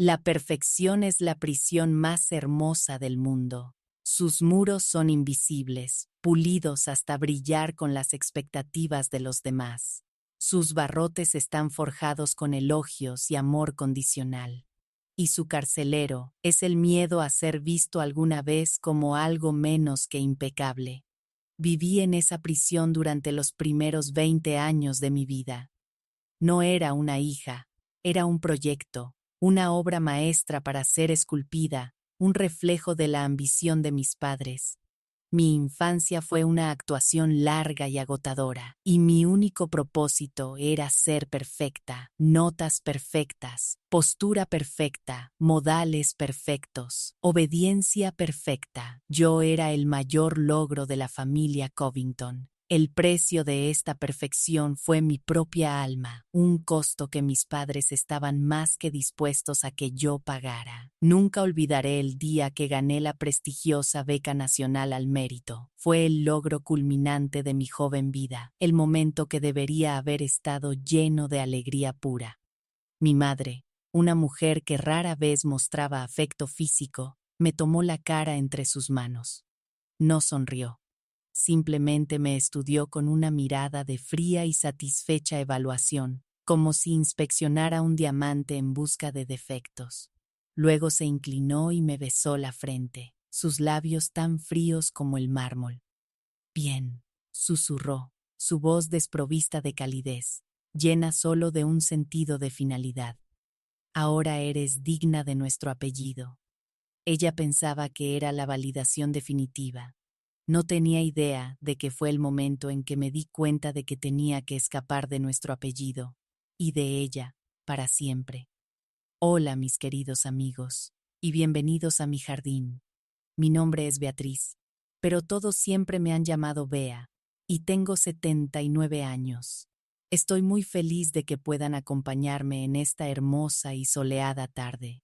La perfección es la prisión más hermosa del mundo. Sus muros son invisibles, pulidos hasta brillar con las expectativas de los demás. Sus barrotes están forjados con elogios y amor condicional. Y su carcelero es el miedo a ser visto alguna vez como algo menos que impecable. Viví en esa prisión durante los primeros 20 años de mi vida. No era una hija, era un proyecto, una obra maestra para ser esculpida, un reflejo de la ambición de mis padres. Mi infancia fue una actuación larga y agotadora, y mi único propósito era ser perfecta, notas perfectas, postura perfecta, modales perfectos, obediencia perfecta. Yo era el mayor logro de la familia Covington. El precio de esta perfección fue mi propia alma, un costo que mis padres estaban más que dispuestos a que yo pagara. Nunca olvidaré el día que gané la prestigiosa beca nacional al mérito. Fue el logro culminante de mi joven vida, el momento que debería haber estado lleno de alegría pura. Mi madre, una mujer que rara vez mostraba afecto físico, me tomó la cara entre sus manos. No sonrió. Simplemente me estudió con una mirada de fría y satisfecha evaluación, como si inspeccionara un diamante en busca de defectos. Luego se inclinó y me besó la frente, sus labios tan fríos como el mármol. Bien, susurró, su voz desprovista de calidez, llena solo de un sentido de finalidad. Ahora eres digna de nuestro apellido. Ella pensaba que era la validación definitiva. No tenía idea de que fue el momento en que me di cuenta de que tenía que escapar de nuestro apellido, y de ella, para siempre. Hola, mis queridos amigos, y bienvenidos a mi jardín. Mi nombre es Beatriz, pero todos siempre me han llamado Bea, y tengo 79 años. Estoy muy feliz de que puedan acompañarme en esta hermosa y soleada tarde.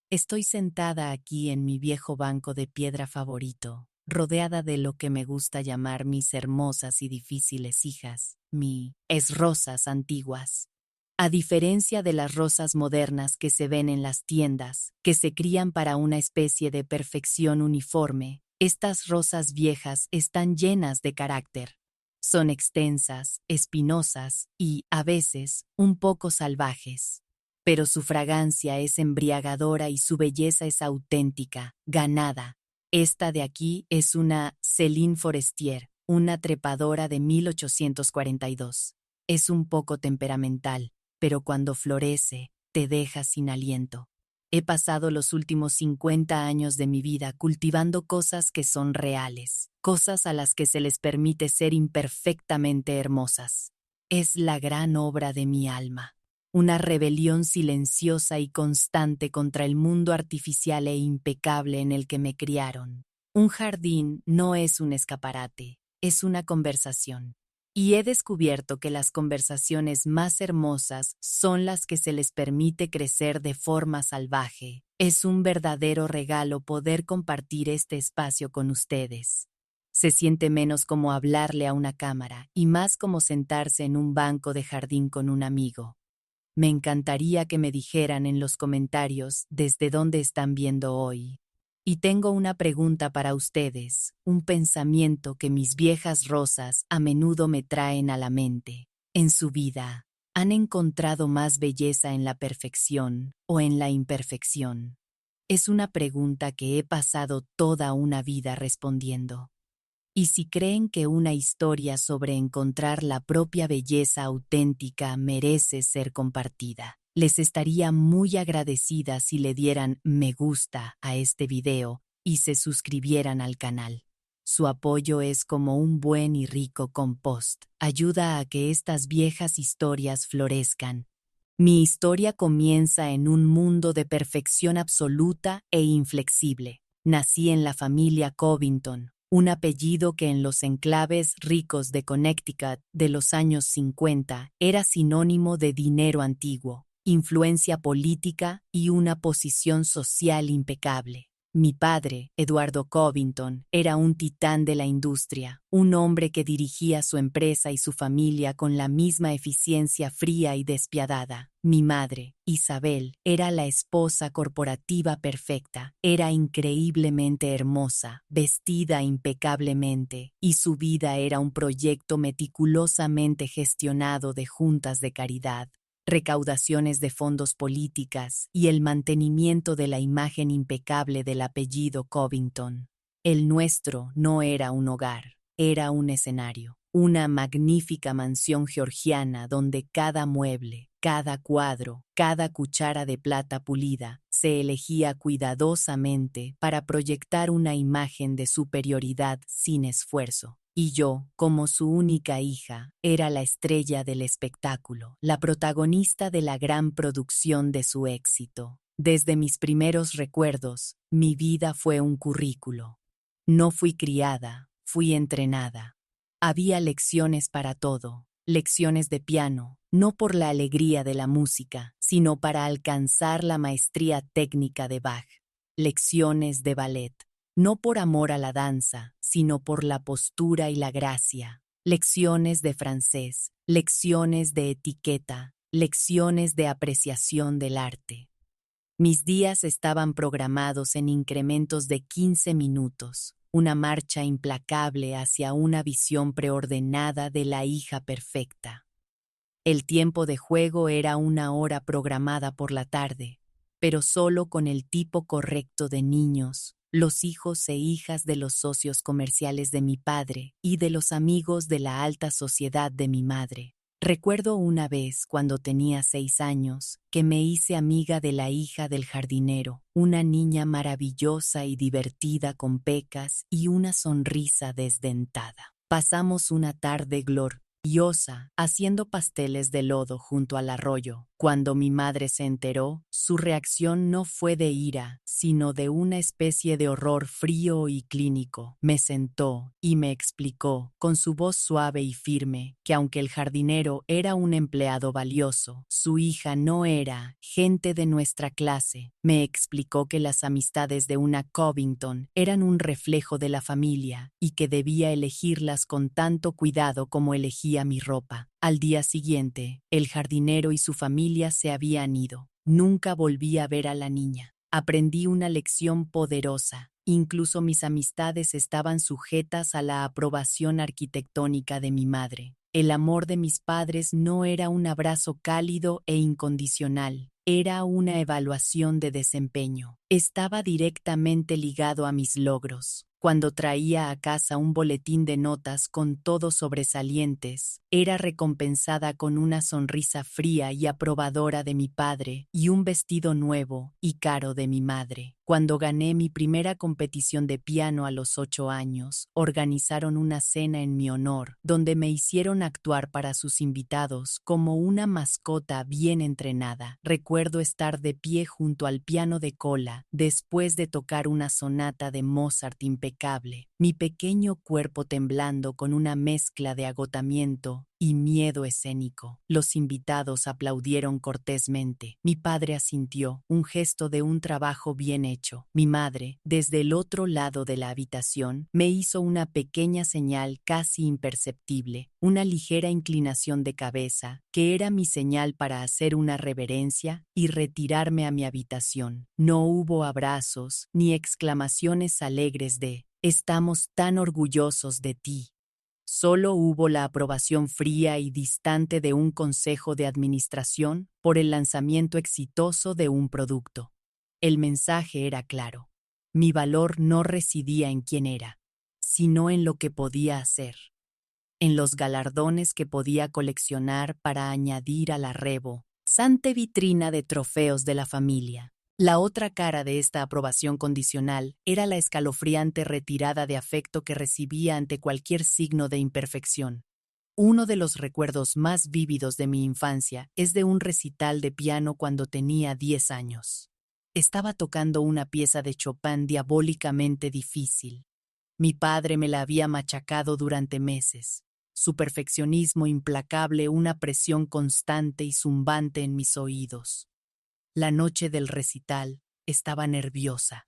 Estoy sentada aquí en mi viejo banco de piedra favorito, rodeada de lo que me gusta llamar mis hermosas y difíciles hijas, mis rosas antiguas. A diferencia de las rosas modernas que se ven en las tiendas, que se crían para una especie de perfección uniforme, estas rosas viejas están llenas de carácter. Son extensas, espinosas y, a veces, un poco salvajes. Pero su fragancia es embriagadora y su belleza es auténtica, ganada. Esta de aquí es una Céline Forestier, una trepadora de 1842. Es un poco temperamental, pero cuando florece, te deja sin aliento. He pasado los últimos 50 años de mi vida cultivando cosas que son reales, cosas a las que se les permite ser imperfectamente hermosas. Es la gran obra de mi alma. Una rebelión silenciosa y constante contra el mundo artificial e impecable en el que me criaron. Un jardín no es un escaparate, es una conversación. Y he descubierto que las conversaciones más hermosas son las que se les permite crecer de forma salvaje. Es un verdadero regalo poder compartir este espacio con ustedes. Se siente menos como hablarle a una cámara y más como sentarse en un banco de jardín con un amigo. Me encantaría que me dijeran en los comentarios desde dónde están viendo hoy. Y tengo una pregunta para ustedes, un pensamiento que mis viejas rosas a menudo me traen a la mente. En su vida, ¿han encontrado más belleza en la perfección o en la imperfección? Es una pregunta que he pasado toda una vida respondiendo. Y si creen que una historia sobre encontrar la propia belleza auténtica merece ser compartida, les estaría muy agradecida si le dieran me gusta a este video y se suscribieran al canal. Su apoyo es como un buen y rico compost. Ayuda a que estas viejas historias florezcan. Mi historia comienza en un mundo de perfección absoluta e inflexible. Nací en la familia Covington, un apellido que en los enclaves ricos de Connecticut de los años 50 era sinónimo de dinero antiguo, influencia política y una posición social impecable. Mi padre, Eduardo Covington, era un titán de la industria, un hombre que dirigía su empresa y su familia con la misma eficiencia fría y despiadada. Mi madre, Isabel, era la esposa corporativa perfecta, era increíblemente hermosa, vestida impecablemente, y su vida era un proyecto meticulosamente gestionado de juntas de caridad, recaudaciones de fondos políticas y el mantenimiento de la imagen impecable del apellido Covington. El nuestro no era un hogar, era un escenario, una magnífica mansión georgiana donde cada mueble, cada cuadro, cada cuchara de plata pulida se elegía cuidadosamente para proyectar una imagen de superioridad sin esfuerzo. Y yo, como su única hija, era la estrella del espectáculo, la protagonista de la gran producción de su éxito. Desde mis primeros recuerdos, mi vida fue un currículo. No fui criada, fui entrenada. Había lecciones para todo, lecciones de piano, no por la alegría de la música, sino para alcanzar la maestría técnica de Bach. Lecciones de ballet, no por amor a la danza, sino por la postura y la gracia. Lecciones de francés, lecciones de etiqueta, lecciones de apreciación del arte. Mis días estaban programados en incrementos de 15 minutos, una marcha implacable hacia una visión preordenada de la hija perfecta. El tiempo de juego era una hora programada por la tarde, pero solo con el tipo correcto de niños, los hijos e hijas de los socios comerciales de mi padre y de los amigos de la alta sociedad de mi madre. Recuerdo una vez, cuando tenía 6 años, que me hice amiga de la hija del jardinero, una niña maravillosa y divertida con pecas y una sonrisa desdentada. Pasamos una tarde gloriosa haciendo pasteles de lodo junto al arroyo. Cuando mi madre se enteró, su reacción no fue de ira, sino de una especie de horror frío y clínico. Me sentó y me explicó, con su voz suave y firme, que aunque el jardinero era un empleado valioso, su hija no era gente de nuestra clase. Me explicó que las amistades de una Covington eran un reflejo de la familia y que debía elegirlas con tanto cuidado como elegía mi ropa. Al día siguiente, el jardinero y su familia se habían ido. Nunca volví a ver a la niña. Aprendí una lección poderosa. Incluso mis amistades estaban sujetas a la aprobación arquitectónica de mi madre. El amor de mis padres no era un abrazo cálido e incondicional. Era una evaluación de desempeño. Estaba directamente ligado a mis logros. Cuando traía a casa un boletín de notas con todos sobresalientes, era recompensada con una sonrisa fría y aprobadora de mi padre y un vestido nuevo y caro de mi madre. Cuando gané mi primera competición de piano a los 8 años, organizaron una cena en mi honor, donde me hicieron actuar para sus invitados como una mascota bien entrenada. Recuerdo estar de pie junto al piano de cola, después de tocar una sonata de Mozart impecable, mi pequeño cuerpo temblando con una mezcla de agotamiento y miedo escénico. Los invitados aplaudieron cortésmente. Mi padre asintió, un gesto de un trabajo bien hecho. Mi madre, desde el otro lado de la habitación, me hizo una pequeña señal casi imperceptible, una ligera inclinación de cabeza, que era mi señal para hacer una reverencia y retirarme a mi habitación. No hubo abrazos ni exclamaciones alegres de «Estamos tan orgullosos de ti». Solo hubo la aprobación fría y distante de un consejo de administración por el lanzamiento exitoso de un producto. El mensaje era claro. Mi valor no residía en quién era, sino en lo que podía hacer, en los galardones que podía coleccionar para añadir a la rebosante vitrina de trofeos de la familia. La otra cara de esta aprobación condicional era la escalofriante retirada de afecto que recibía ante cualquier signo de imperfección. Uno de los recuerdos más vívidos de mi infancia es de un recital de piano cuando tenía 10 años. Estaba tocando una pieza de Chopin diabólicamente difícil. Mi padre me la había machacado durante meses. Su perfeccionismo implacable, una presión constante y zumbante en mis oídos. La noche del recital estaba nerviosa.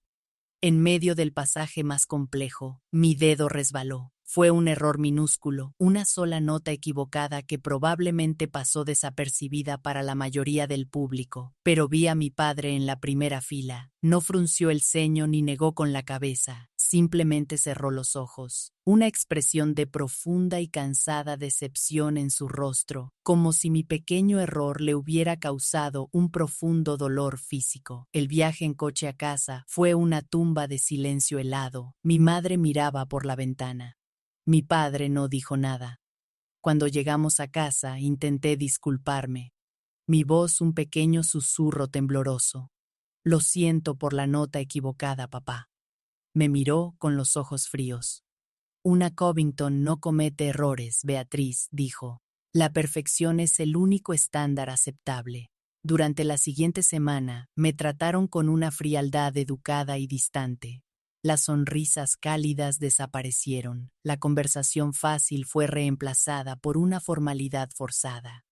En medio del pasaje más complejo, mi dedo resbaló. Fue un error minúsculo, una sola nota equivocada que probablemente pasó desapercibida para la mayoría del público, pero vi a mi padre en la primera fila. No frunció el ceño ni negó con la cabeza, simplemente cerró los ojos. Una expresión de profunda y cansada decepción en su rostro, como si mi pequeño error le hubiera causado un profundo dolor físico. El viaje en coche a casa fue una tumba de silencio helado. Mi madre miraba por la ventana. Mi padre no dijo nada. Cuando llegamos a casa, intenté disculparme. Mi voz un pequeño susurro tembloroso. Lo siento por la nota equivocada, papá. Me miró con los ojos fríos. Una Covington no comete errores, Beatriz, dijo. La perfección es el único estándar aceptable. Durante la siguiente semana, me trataron con una frialdad educada y distante. Las sonrisas cálidas desaparecieron. La conversación fácil fue reemplazada por una formalidad forzada.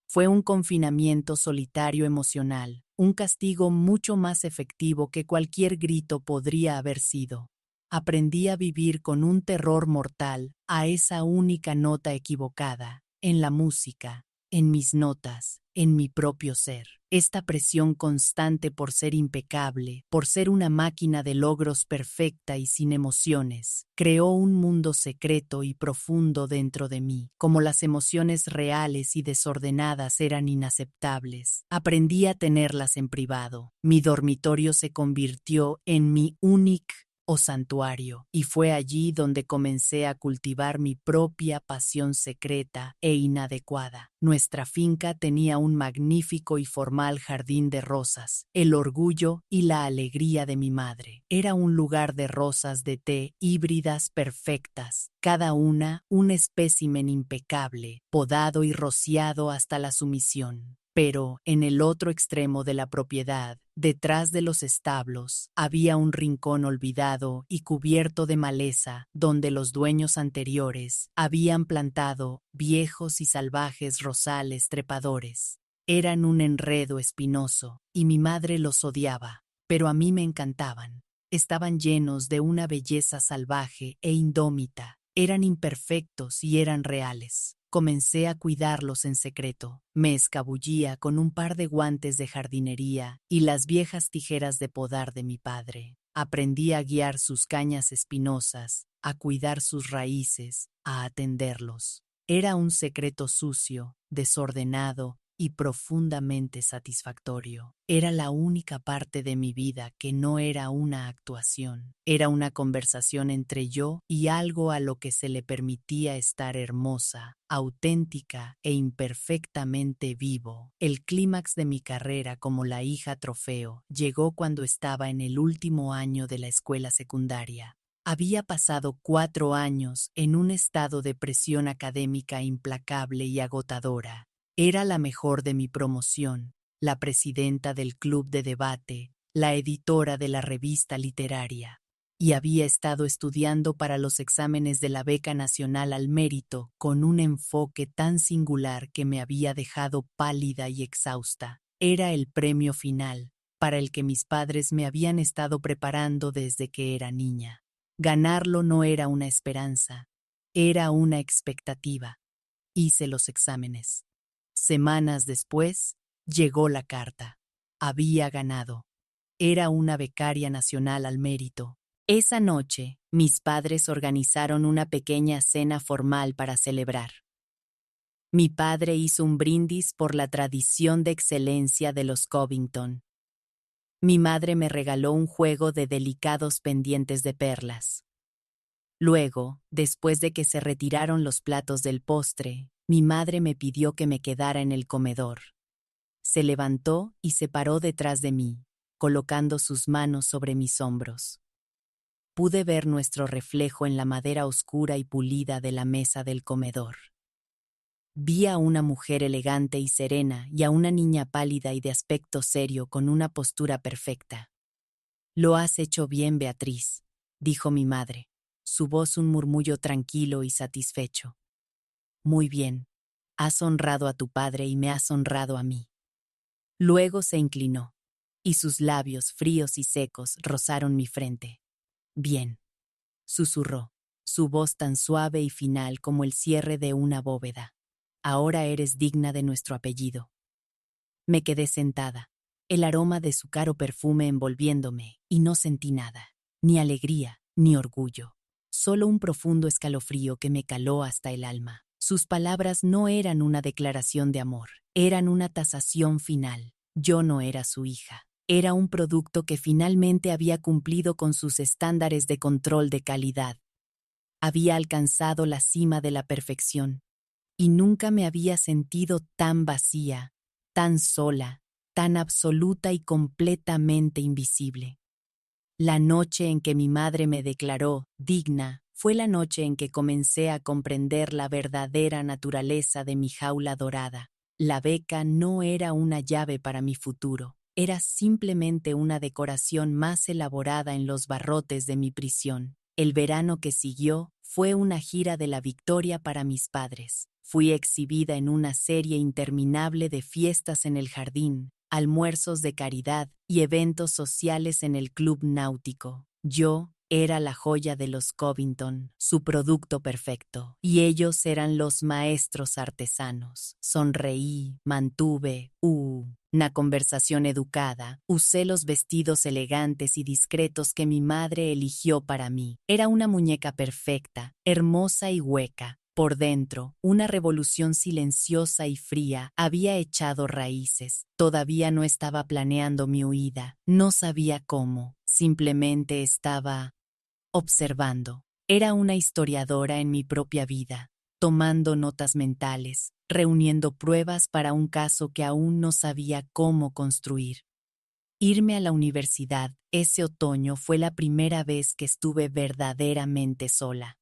Fue un confinamiento solitario emocional, un castigo mucho más efectivo que cualquier grito podría haber sido. Aprendí a vivir con un terror mortal a esa única nota equivocada, en la música, en mis notas, en mi propio ser. Esta presión constante por ser impecable, por ser una máquina de logros perfecta y sin emociones, creó un mundo secreto y profundo dentro de mí. Como las emociones reales y desordenadas eran inaceptables, aprendí a tenerlas en privado. Mi dormitorio se convirtió en mi único santuario, y fue allí donde comencé a cultivar mi propia pasión secreta e inadecuada. Nuestra finca tenía un magnífico y formal jardín de rosas, el orgullo y la alegría de mi madre. Era un lugar de rosas de té híbridas perfectas, cada una un espécimen impecable, podado y rociado hasta la sumisión. Pero, en el otro extremo de la propiedad, detrás de los establos, había un rincón olvidado y cubierto de maleza, donde los dueños anteriores habían plantado viejos y salvajes rosales trepadores. Eran un enredo espinoso, y mi madre los odiaba, pero a mí me encantaban. Estaban llenos de una belleza salvaje e indómita. Eran imperfectos y eran reales. Comencé a cuidarlos en secreto. Me escabullía con un par de guantes de jardinería y las viejas tijeras de podar de mi padre. Aprendí a guiar sus cañas espinosas, a cuidar sus raíces, a atenderlos. Era un secreto sucio, desordenado y profundamente satisfactorio. Era la única parte de mi vida que no era una actuación. Era una conversación entre yo y algo a lo que se le permitía estar hermosa, auténtica e imperfectamente vivo. El clímax de mi carrera como la hija trofeo llegó cuando estaba en el último año de la escuela secundaria. Había pasado 4 años en un estado de presión académica implacable y agotadora. Era la mejor de mi promoción, la presidenta del club de debate, la editora de la revista literaria, y había estado estudiando para los exámenes de la Beca Nacional al Mérito con un enfoque tan singular que me había dejado pálida y exhausta. Era el premio final, para el que mis padres me habían estado preparando desde que era niña. Ganarlo no era una esperanza, era una expectativa. Hice los exámenes. Semanas después, llegó la carta. Había ganado. Era una becaria nacional al mérito. Esa noche, mis padres organizaron una pequeña cena formal para celebrar. Mi padre hizo un brindis por la tradición de excelencia de los Covington. Mi madre me regaló un juego de delicados pendientes de perlas. Luego, después de que se retiraron los platos del postre, mi madre me pidió que me quedara en el comedor. Se levantó y se paró detrás de mí, colocando sus manos sobre mis hombros. Pude ver nuestro reflejo en la madera oscura y pulida de la mesa del comedor. Vi a una mujer elegante y serena y a una niña pálida y de aspecto serio con una postura perfecta. «Lo has hecho bien, Beatriz», dijo mi madre, su voz un murmullo tranquilo y satisfecho. «Muy bien. Has honrado a tu padre y me has honrado a mí». Luego se inclinó. y sus labios fríos y secos rozaron mi frente. Bien, susurró, su voz tan suave y final como el cierre de una bóveda. Ahora eres digna de nuestro apellido. Me quedé sentada, el aroma de su caro perfume envolviéndome, y no sentí nada, ni alegría, ni orgullo. Solo un profundo escalofrío que me caló hasta el alma. Sus palabras no eran una declaración de amor, eran una tasación final. Yo no era su hija. Era un producto que finalmente había cumplido con sus estándares de control de calidad. Había alcanzado la cima de la perfección, y nunca me había sentido tan vacía, tan sola, tan absoluta y completamente invisible. La noche en que mi madre me declaró digna fue la noche en que comencé a comprender la verdadera naturaleza de mi jaula dorada. La beca no era una llave para mi futuro, era simplemente una decoración más elaborada en los barrotes de mi prisión. El verano que siguió fue una gira de la victoria para mis padres. Fui exhibida en una serie interminable de fiestas en el jardín, almuerzos de caridad y eventos sociales en el club náutico. Yo era la joya de los Covington, su producto perfecto, y ellos eran los maestros artesanos. Sonreí, mantuve, una conversación educada, usé los vestidos elegantes y discretos que mi madre eligió para mí. Era una muñeca perfecta, hermosa y hueca. Por dentro, una revolución silenciosa y fría había echado raíces. Todavía no estaba planeando mi huida, no sabía cómo, simplemente estaba observando. Era una historiadora en mi propia vida, tomando notas mentales, reuniendo pruebas para un caso que aún no sabía cómo construir. Irme a la universidad ese otoño fue la primera vez que estuve verdaderamente sola.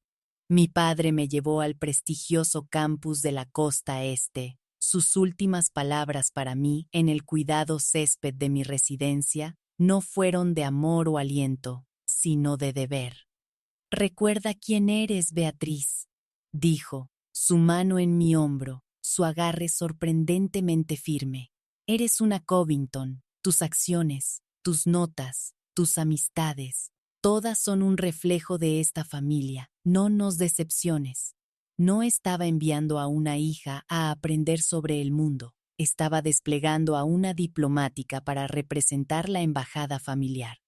Mi padre me llevó al prestigioso campus de la costa este. Sus últimas palabras para mí, en el cuidado césped de mi residencia, no fueron de amor o aliento, sino de deber. «Recuerda quién eres, Beatriz», dijo, su mano en mi hombro, su agarre sorprendentemente firme. «Eres una Covington, tus acciones, tus notas, tus amistades, todas son un reflejo de esta familia. No nos decepciones». No estaba enviando a una hija a aprender sobre el mundo, estaba desplegando a una diplomática para representar la embajada familiar.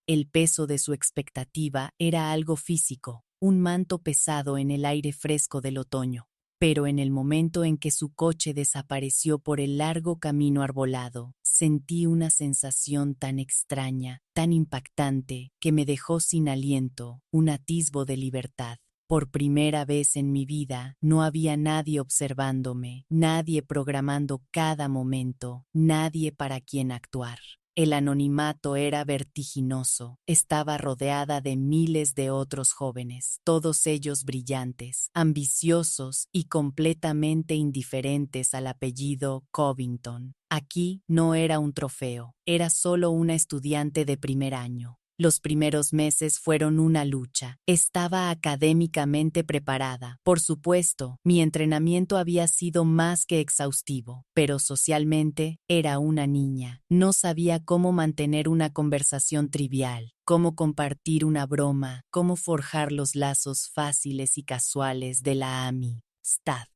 El peso de su expectativa era algo físico, un manto pesado en el aire fresco del otoño. Pero en el momento en que su coche desapareció por el largo camino arbolado, sentí una sensación tan extraña, tan impactante, que me dejó sin aliento, un atisbo de libertad. Por primera vez en mi vida, no había nadie observándome, nadie programando cada momento, nadie para quien actuar. El anonimato era vertiginoso. Estaba rodeada de miles de otros jóvenes, todos ellos brillantes, ambiciosos y completamente indiferentes al apellido Covington. Aquí no era un trofeo, era solo una estudiante de primer año. Los primeros meses fueron una lucha. Estaba académicamente preparada. Por supuesto, mi entrenamiento había sido más que exhaustivo, pero socialmente era una niña. No sabía cómo mantener una conversación trivial, cómo compartir una broma, cómo forjar los lazos fáciles y casuales de la amistad.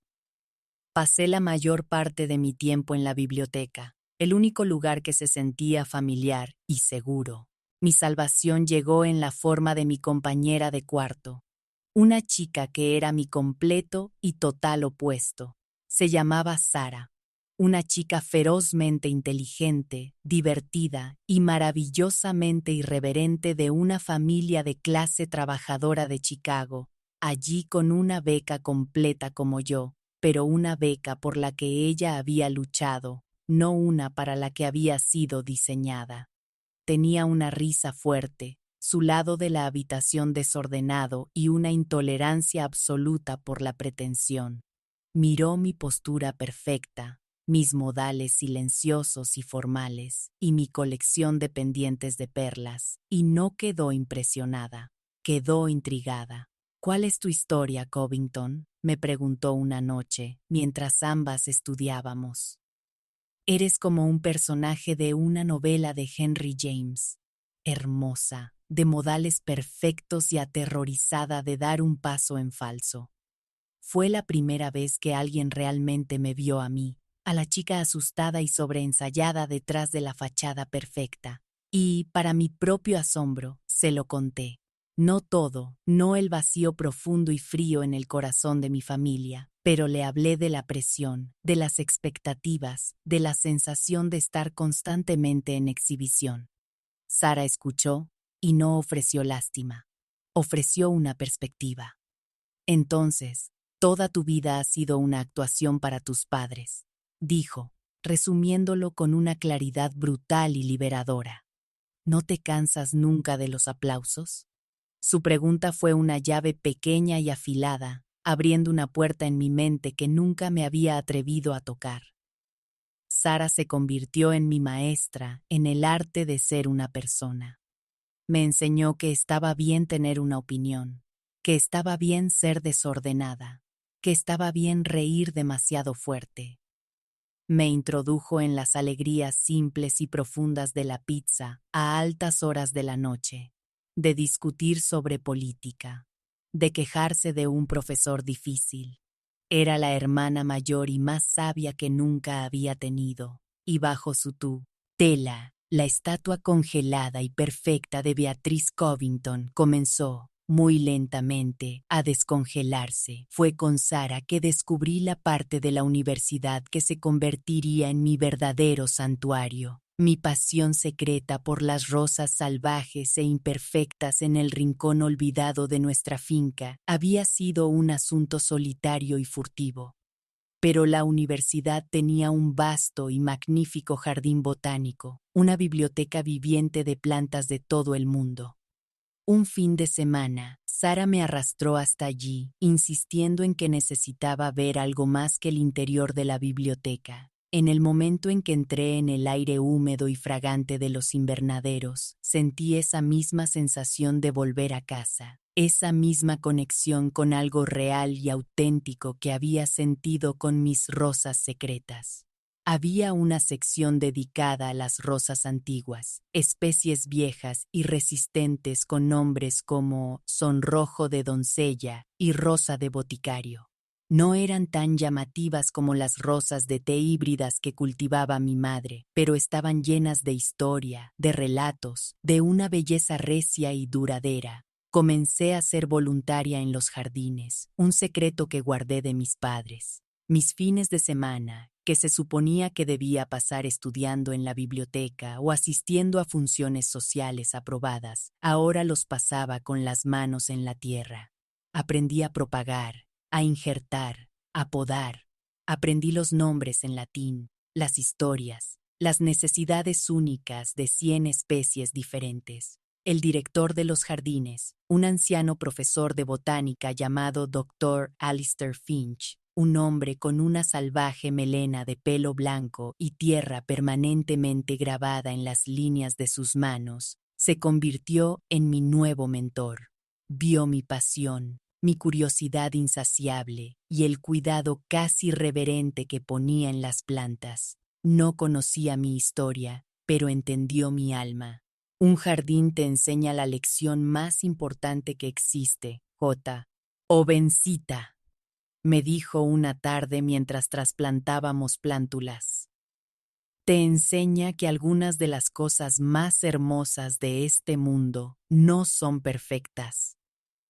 Pasé la mayor parte de mi tiempo en la biblioteca, el único lugar que se sentía familiar y seguro. Mi salvación llegó en la forma de mi compañera de cuarto, una chica que era mi completo y total opuesto. Se llamaba Sara, una chica ferozmente inteligente, divertida y maravillosamente irreverente de una familia de clase trabajadora de Chicago, allí con una beca completa como yo, pero una beca por la que ella había luchado, no una para la que había sido diseñada. Tenía una risa fuerte, su lado de la habitación desordenado y una intolerancia absoluta por la pretensión. Miró mi postura perfecta, mis modales silenciosos y formales, y mi colección de pendientes de perlas, y no quedó impresionada, quedó intrigada. «¿Cuál es tu historia, Covington?», me preguntó una noche, mientras ambas estudiábamos. Eres como un personaje de una novela de Henry James. Hermosa, de modales perfectos y aterrorizada de dar un paso en falso. Fue la primera vez que alguien realmente me vio a mí, a la chica asustada y sobreensayada detrás de la fachada perfecta. Y, para mi propio asombro, se lo conté. No todo, no el vacío profundo y frío en el corazón de mi familia, pero le hablé de la presión, de las expectativas, de la sensación de estar constantemente en exhibición. Sara escuchó y no ofreció lástima. Ofreció una perspectiva. Entonces, toda tu vida ha sido una actuación para tus padres, dijo, resumiéndolo con una claridad brutal y liberadora. ¿No te cansas nunca de los aplausos? Su pregunta fue una llave pequeña y afilada, abriendo una puerta en mi mente que nunca me había atrevido a tocar. Sara se convirtió en mi maestra en el arte de ser una persona. Me enseñó que estaba bien tener una opinión, que estaba bien ser desordenada, que estaba bien reír demasiado fuerte. Me introdujo en las alegrías simples y profundas de la pizza a altas horas de la noche, de discutir sobre política, de quejarse de un profesor difícil. Era la hermana mayor y más sabia que nunca había tenido, y bajo su tela, la estatua congelada y perfecta de Beatrice Covington comenzó, muy lentamente, a descongelarse. Fue con Sara que descubrí la parte de la universidad que se convertiría en mi verdadero santuario. Mi pasión secreta por las rosas salvajes e imperfectas en el rincón olvidado de nuestra finca había sido un asunto solitario y furtivo. Pero la universidad tenía un vasto y magnífico jardín botánico, una biblioteca viviente de plantas de todo el mundo. Un fin de semana, Sara me arrastró hasta allí, insistiendo en que necesitaba ver algo más que el interior de la biblioteca. En el momento en que entré en el aire húmedo y fragante de los invernaderos, sentí esa misma sensación de volver a casa, esa misma conexión con algo real y auténtico que había sentido con mis rosas secretas. Había una sección dedicada a las rosas antiguas, especies viejas y resistentes con nombres como sonrojo de doncella y rosa de boticario. No eran tan llamativas como las rosas de té híbridas que cultivaba mi madre, pero estaban llenas de historia, de relatos, de una belleza recia y duradera. Comencé a ser voluntaria en los jardines, un secreto que guardé de mis padres. Mis fines de semana, que se suponía que debía pasar estudiando en la biblioteca o asistiendo a funciones sociales aprobadas, ahora los pasaba con las manos en la tierra. Aprendí a propagar, a injertar, a podar. Aprendí los nombres en latín, las historias, las necesidades únicas de 100 especies diferentes. El director de los jardines, un anciano profesor de botánica llamado Dr. Alistair Finch, un hombre con una salvaje melena de pelo blanco y tierra permanentemente grabada en las líneas de sus manos, se convirtió en mi nuevo mentor. Vio mi pasión, mi curiosidad insaciable y el cuidado casi reverente que ponía en las plantas. No conocía mi historia, pero entendió mi alma. Un jardín te enseña la lección más importante que existe, J. Jovencita, me dijo una tarde mientras trasplantábamos plántulas. Te enseña que algunas de las cosas más hermosas de este mundo no son perfectas.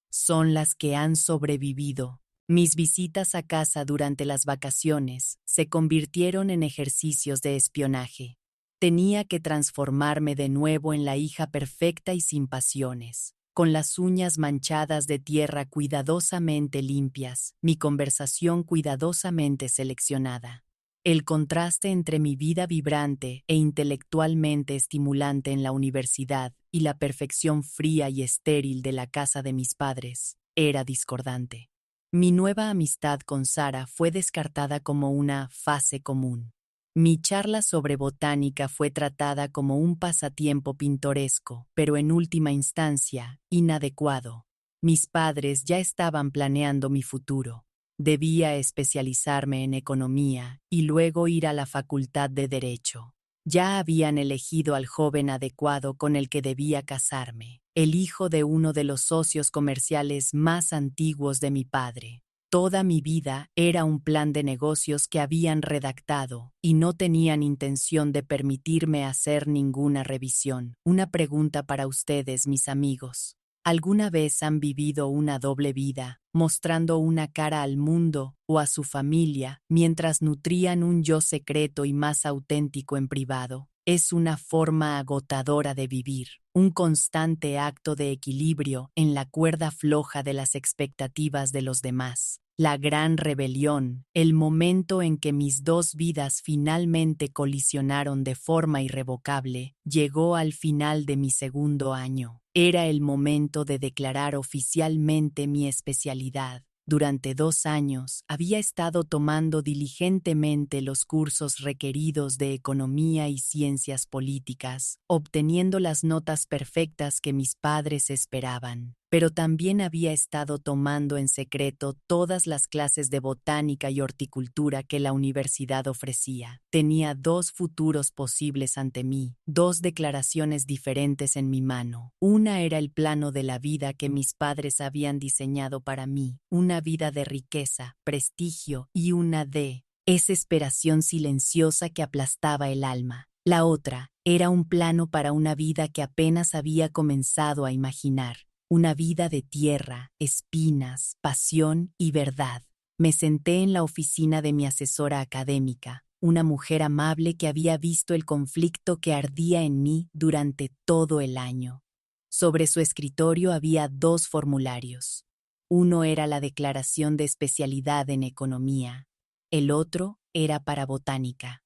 Son las que han sobrevivido. Mis visitas a casa durante las vacaciones se convirtieron en ejercicios de espionaje. Tenía que transformarme de nuevo en la hija perfecta y sin pasiones, con las uñas manchadas de tierra cuidadosamente limpias, mi conversación cuidadosamente seleccionada. El contraste entre mi vida vibrante e intelectualmente estimulante en la universidad y la perfección fría y estéril de la casa de mis padres era discordante. Mi nueva amistad con Sara fue descartada como una fase común. Mi charla sobre botánica fue tratada como un pasatiempo pintoresco, pero en última instancia, inadecuado. Mis padres ya estaban planeando mi futuro. Debía especializarme en economía y luego ir a la facultad de Derecho. Ya habían elegido al joven adecuado con el que debía casarme, el hijo de uno de los socios comerciales más antiguos de mi padre. Toda mi vida era un plan de negocios que habían redactado y no tenían intención de permitirme hacer ninguna revisión. Una pregunta para ustedes, mis amigos. ¿Alguna vez han vivido una doble vida, mostrando una cara al mundo o a su familia mientras nutrían un yo secreto y más auténtico en privado? Es una forma agotadora de vivir, un constante acto de equilibrio en la cuerda floja de las expectativas de los demás. La gran rebelión, el momento en que mis dos vidas finalmente colisionaron de forma irrevocable, llegó al final de mi segundo año. Era el momento de declarar oficialmente mi especialidad. Durante 2 años había estado tomando diligentemente los cursos requeridos de economía y ciencias políticas, obteniendo las notas perfectas que mis padres esperaban. Pero también había estado tomando en secreto todas las clases de botánica y horticultura que la universidad ofrecía. Tenía 2 futuros posibles ante mí, 2 declaraciones diferentes en mi mano. Una era el plano de la vida que mis padres habían diseñado para mí, una vida de riqueza, prestigio y una de desesperación silenciosa que aplastaba el alma. La otra era un plano para una vida que apenas había comenzado a imaginar. Una vida de tierra, espinas, pasión y verdad. Me senté en la oficina de mi asesora académica, una mujer amable que había visto el conflicto que ardía en mí durante todo el año. Sobre su escritorio había 2 formularios. Uno era la declaración de especialidad en economía. El otro era para botánica.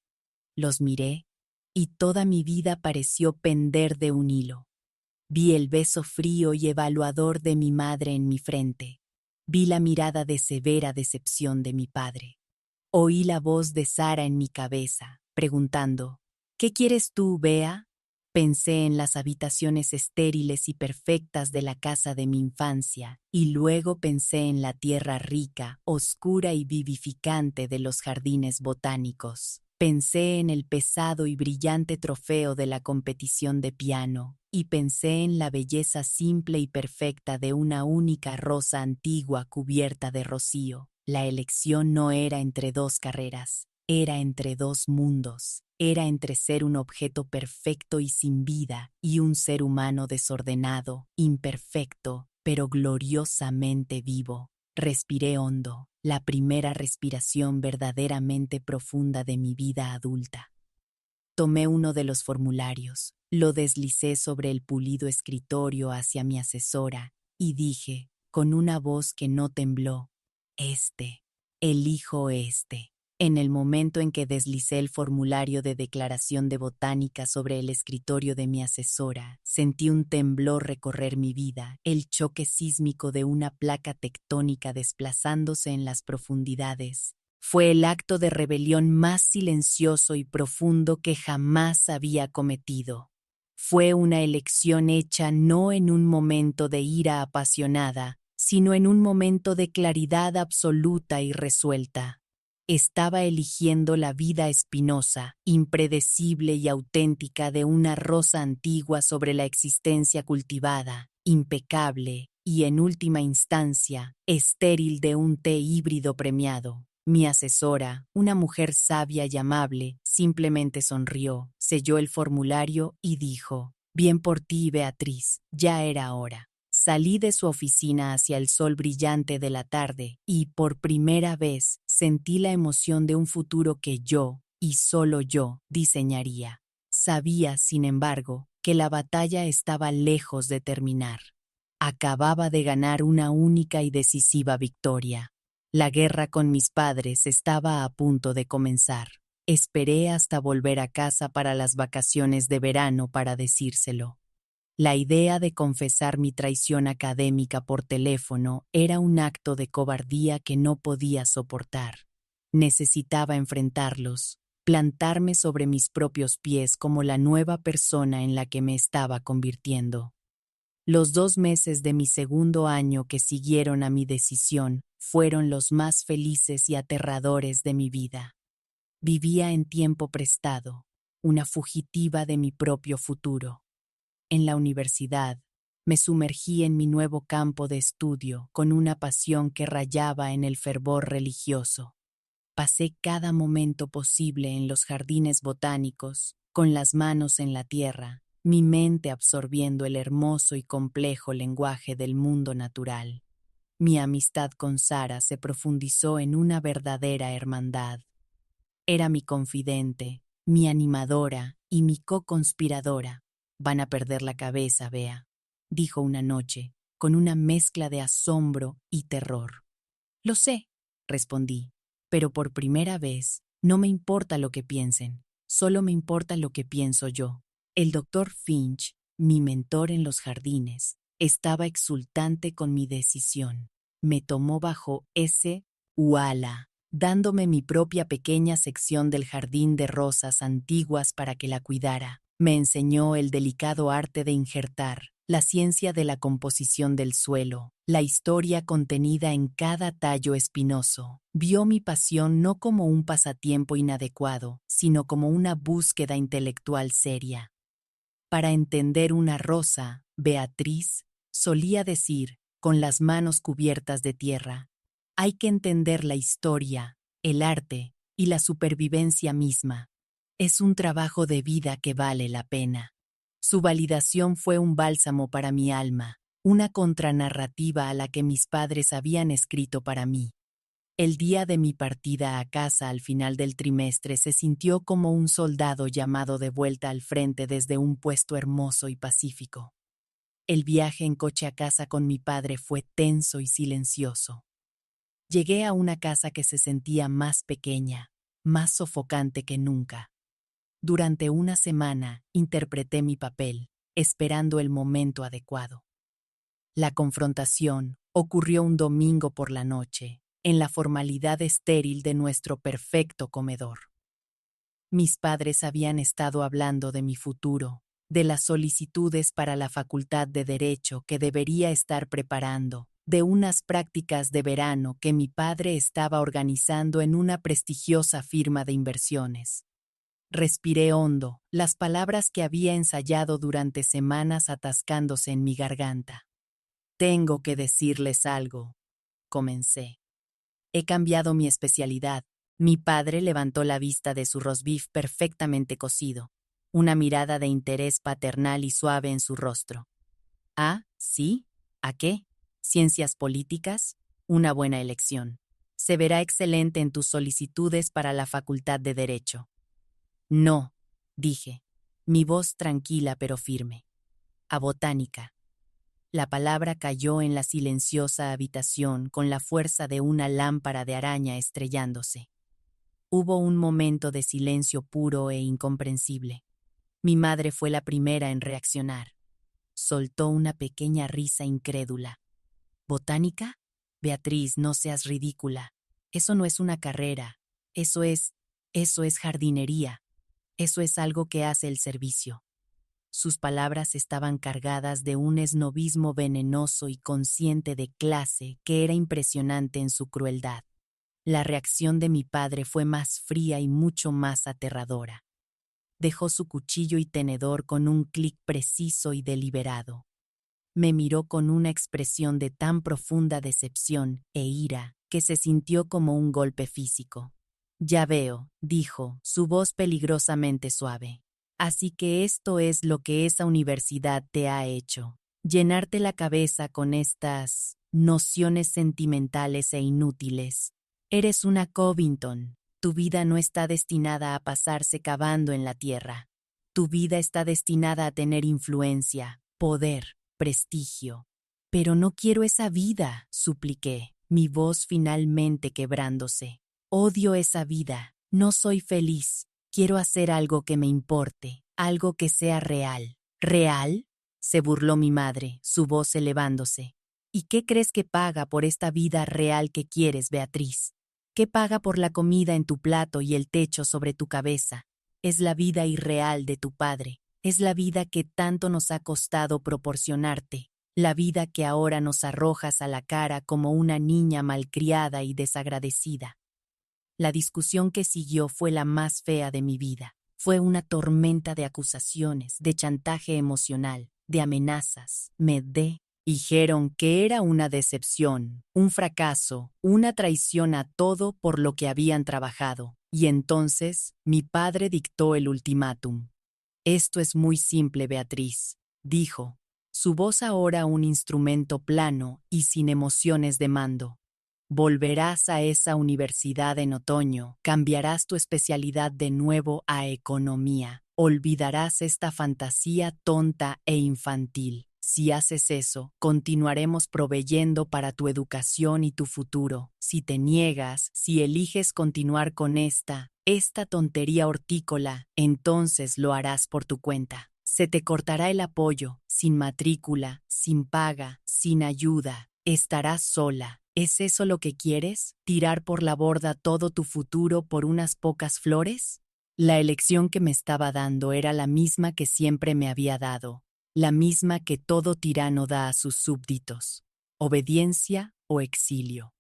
Los miré y toda mi vida pareció pender de un hilo. Vi el beso frío y evaluador de mi madre en mi frente. Vi la mirada de severa decepción de mi padre. Oí la voz de Sara en mi cabeza, preguntando, ¿qué quieres tú, Bea? Pensé en las habitaciones estériles y perfectas de la casa de mi infancia, y luego pensé en la tierra rica, oscura y vivificante de los jardines botánicos. Pensé en el pesado y brillante trofeo de la competición de piano, y pensé en la belleza simple y perfecta de una única rosa antigua cubierta de rocío. La elección no era entre 2 carreras, era entre 2 mundos. Era entre ser un objeto perfecto y sin vida y un ser humano desordenado, imperfecto, pero gloriosamente vivo. Respiré hondo, la primera respiración verdaderamente profunda de mi vida adulta. Tomé uno de los formularios, lo deslicé sobre el pulido escritorio hacia mi asesora y dije, con una voz que no tembló, elijo este. En el momento en que deslicé el formulario de declaración de botánica sobre el escritorio de mi asesora, sentí un temblor recorrer mi vida, el choque sísmico de una placa tectónica desplazándose en las profundidades. Fue el acto de rebelión más silencioso y profundo que jamás había cometido. Fue una elección hecha no en un momento de ira apasionada, sino en un momento de claridad absoluta y resuelta. Estaba eligiendo la vida espinosa, impredecible y auténtica de una rosa antigua sobre la existencia cultivada, impecable y, en última instancia, estéril de un té híbrido premiado. Mi asesora, una mujer sabia y amable, simplemente sonrió, selló el formulario y dijo, «Bien por ti, Beatriz, ya era hora». Salí de su oficina hacia el sol brillante de la tarde y, por primera vez, sentí la emoción de un futuro que yo, y solo yo, diseñaría. Sabía, sin embargo, que la batalla estaba lejos de terminar. Acababa de ganar una única y decisiva victoria. La guerra con mis padres estaba a punto de comenzar. Esperé hasta volver a casa para las vacaciones de verano para decírselo. La idea de confesar mi traición académica por teléfono era un acto de cobardía que no podía soportar. Necesitaba enfrentarlos, plantarme sobre mis propios pies como la nueva persona en la que me estaba convirtiendo. Los 2 meses de mi segundo año que siguieron a mi decisión fueron los más felices y aterradores de mi vida. Vivía en tiempo prestado, una fugitiva de mi propio futuro. En la universidad, me sumergí en mi nuevo campo de estudio con una pasión que rayaba en el fervor religioso. Pasé cada momento posible en los jardines botánicos, con las manos en la tierra, mi mente absorbiendo el hermoso y complejo lenguaje del mundo natural. Mi amistad con Sara se profundizó en una verdadera hermandad. Era mi confidente, mi animadora y mi co-conspiradora. Van a perder la cabeza, Bea, dijo una noche, con una mezcla de asombro y terror. Lo sé, respondí, pero por primera vez no me importa lo que piensen, solo me importa lo que pienso yo. El doctor Finch, mi mentor en los jardines, estaba exultante con mi decisión. Me tomó bajo ese ala, dándome mi propia pequeña sección del jardín de rosas antiguas para que la cuidara. Me enseñó el delicado arte de injertar, la ciencia de la composición del suelo, la historia contenida en cada tallo espinoso. Vio mi pasión no como un pasatiempo inadecuado, sino como una búsqueda intelectual seria. Para entender una rosa, Beatriz, solía decir, con las manos cubiertas de tierra, hay que entender la historia, el arte y la supervivencia misma. Es un trabajo de vida que vale la pena. Su validación fue un bálsamo para mi alma, una contranarrativa a la que mis padres habían escrito para mí. El día de mi partida a casa al final del trimestre se sintió como un soldado llamado de vuelta al frente desde un puesto hermoso y pacífico. El viaje en coche a casa con mi padre fue tenso y silencioso. Llegué a una casa que se sentía más pequeña, más sofocante que nunca. Durante una semana interpreté mi papel, esperando el momento adecuado. La confrontación ocurrió un domingo por la noche, en la formalidad estéril de nuestro perfecto comedor. Mis padres habían estado hablando de mi futuro, de las solicitudes para la Facultad de Derecho que debería estar preparando, de unas prácticas de verano que mi padre estaba organizando en una prestigiosa firma de inversiones. Respiré hondo, las palabras que había ensayado durante semanas atascándose en mi garganta. Tengo que decirles algo, comencé. He cambiado mi especialidad. Mi padre levantó la vista de su roast beef perfectamente cocido, una mirada de interés paternal y suave en su rostro. ¿Ah, sí? ¿A qué? ¿Ciencias políticas? Una buena elección. Se verá excelente en tus solicitudes para la Facultad de Derecho. No, dije, mi voz tranquila pero firme. A botánica. La palabra cayó en la silenciosa habitación con la fuerza de una lámpara de araña estrellándose. Hubo un momento de silencio puro e incomprensible. Mi madre fue la primera en reaccionar. Soltó una pequeña risa incrédula. ¿Botánica? Beatriz, no seas ridícula. Eso no es una carrera. Eso es jardinería. Eso es algo que hace el servicio. Sus palabras estaban cargadas de un esnobismo venenoso y consciente de clase que era impresionante en su crueldad. La reacción de mi padre fue más fría y mucho más aterradora. Dejó su cuchillo y tenedor con un clic preciso y deliberado. Me miró con una expresión de tan profunda decepción e ira que se sintió como un golpe físico. Ya veo, dijo, su voz peligrosamente suave. Así que esto es lo que esa universidad te ha hecho. Llenarte la cabeza con estas nociones sentimentales e inútiles. Eres una Covington. Tu vida no está destinada a pasarse cavando en la tierra. Tu vida está destinada a tener influencia, poder, prestigio. Pero no quiero esa vida, supliqué, mi voz finalmente quebrándose. Odio esa vida. No soy feliz. Quiero hacer algo que me importe, algo que sea real. ¿Real? Se burló mi madre, su voz elevándose. ¿Y qué crees que paga por esta vida real que quieres, Beatriz? ¿Qué paga por la comida en tu plato y el techo sobre tu cabeza? Es la vida irreal de tu padre. Es la vida que tanto nos ha costado proporcionarte. La vida que ahora nos arrojas a la cara como una niña malcriada y desagradecida. La discusión que siguió fue la más fea de mi vida. Fue una tormenta de acusaciones, de chantaje emocional, de amenazas. Me dijeron que era una decepción, un fracaso, una traición a todo por lo que habían trabajado. Y entonces, mi padre dictó el ultimátum. Esto es muy simple, Beatriz, dijo. Su voz ahora un instrumento plano y sin emociones de mando. Volverás a esa universidad en otoño, cambiarás tu especialidad de nuevo a economía, olvidarás esta fantasía tonta e infantil. Si haces eso, continuaremos proveyendo para tu educación y tu futuro. Si te niegas, si eliges continuar con esta tontería hortícola, entonces lo harás por tu cuenta. Se te cortará el apoyo, sin matrícula, sin paga, sin ayuda. Estarás sola. ¿Es eso lo que quieres? ¿Tirar por la borda todo tu futuro por unas pocas flores? La elección que me estaba dando era la misma que siempre me había dado, la misma que todo tirano da a sus súbditos: obediencia o exilio.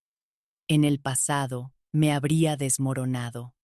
En el pasado me habría desmoronado,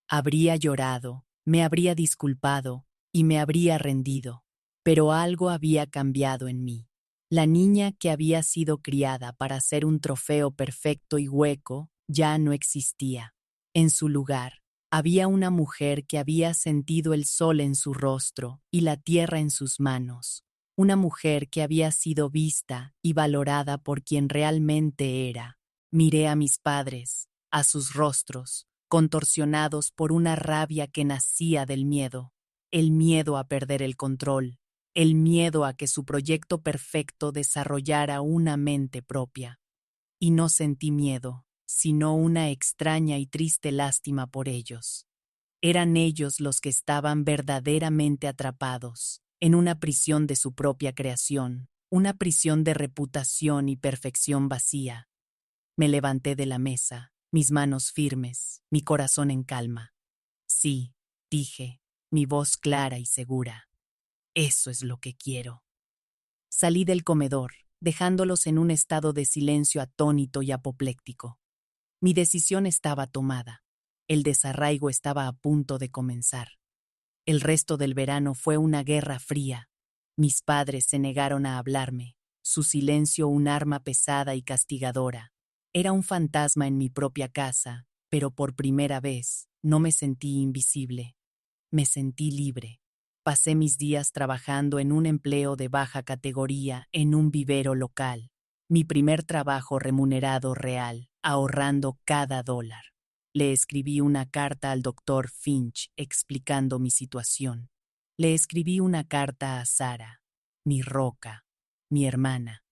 habría llorado, me habría disculpado y me habría rendido, pero algo había cambiado en mí. La niña que había sido criada para ser un trofeo perfecto y hueco ya no existía. En su lugar, había una mujer que había sentido el sol en su rostro y la tierra en sus manos. Una mujer que había sido vista y valorada por quien realmente era. Miré a mis padres, a sus rostros, contorsionados por una rabia que nacía del miedo. El miedo a perder el control. El miedo a que su proyecto perfecto desarrollara una mente propia. Y no sentí miedo, sino una extraña y triste lástima por ellos. Eran ellos los que estaban verdaderamente atrapados, en una prisión de su propia creación, una prisión de reputación y perfección vacía. Me levanté de la mesa, mis manos firmes, mi corazón en calma. Sí, dije, mi voz clara y segura. Eso es lo que quiero. Salí del comedor, dejándolos en un estado de silencio atónito y apopléctico. Mi decisión estaba tomada. El desarraigo estaba a punto de comenzar. El resto del verano fue una guerra fría. Mis padres se negaron a hablarme, su silencio un arma pesada y castigadora. Era un fantasma en mi propia casa, pero por primera vez no me sentí invisible. Me sentí libre. Pasé mis días trabajando en un empleo de baja categoría en un vivero local. Mi primer trabajo remunerado real, ahorrando cada dólar. Le escribí una carta al doctor Finch explicando mi situación. Le escribí una carta a Sara, mi roca, mi hermana,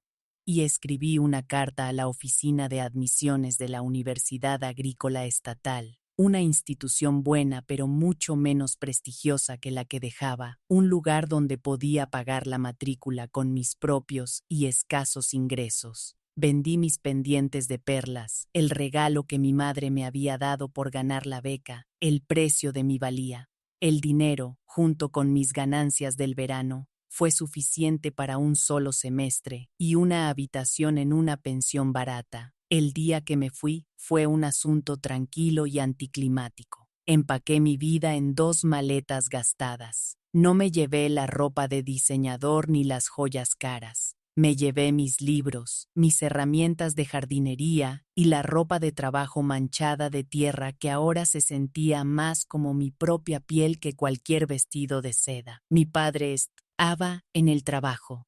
y escribí una carta a la oficina de admisiones de la Universidad Agrícola Estatal, una institución buena pero mucho menos prestigiosa que la que dejaba, un lugar donde podía pagar la matrícula con mis propios y escasos ingresos. Vendí mis pendientes de perlas, el regalo que mi madre me había dado por ganar la beca, el precio de mi valía. El dinero, junto con mis ganancias del verano, fue suficiente para un solo semestre y una habitación en una pensión barata. El día que me fui fue un asunto tranquilo y anticlimático. Empaqué mi vida en 2 maletas gastadas. No me llevé la ropa de diseñador ni las joyas caras. Me llevé mis libros, mis herramientas de jardinería y la ropa de trabajo manchada de tierra que ahora se sentía más como mi propia piel que cualquier vestido de seda. Mi padre estaba en el trabajo.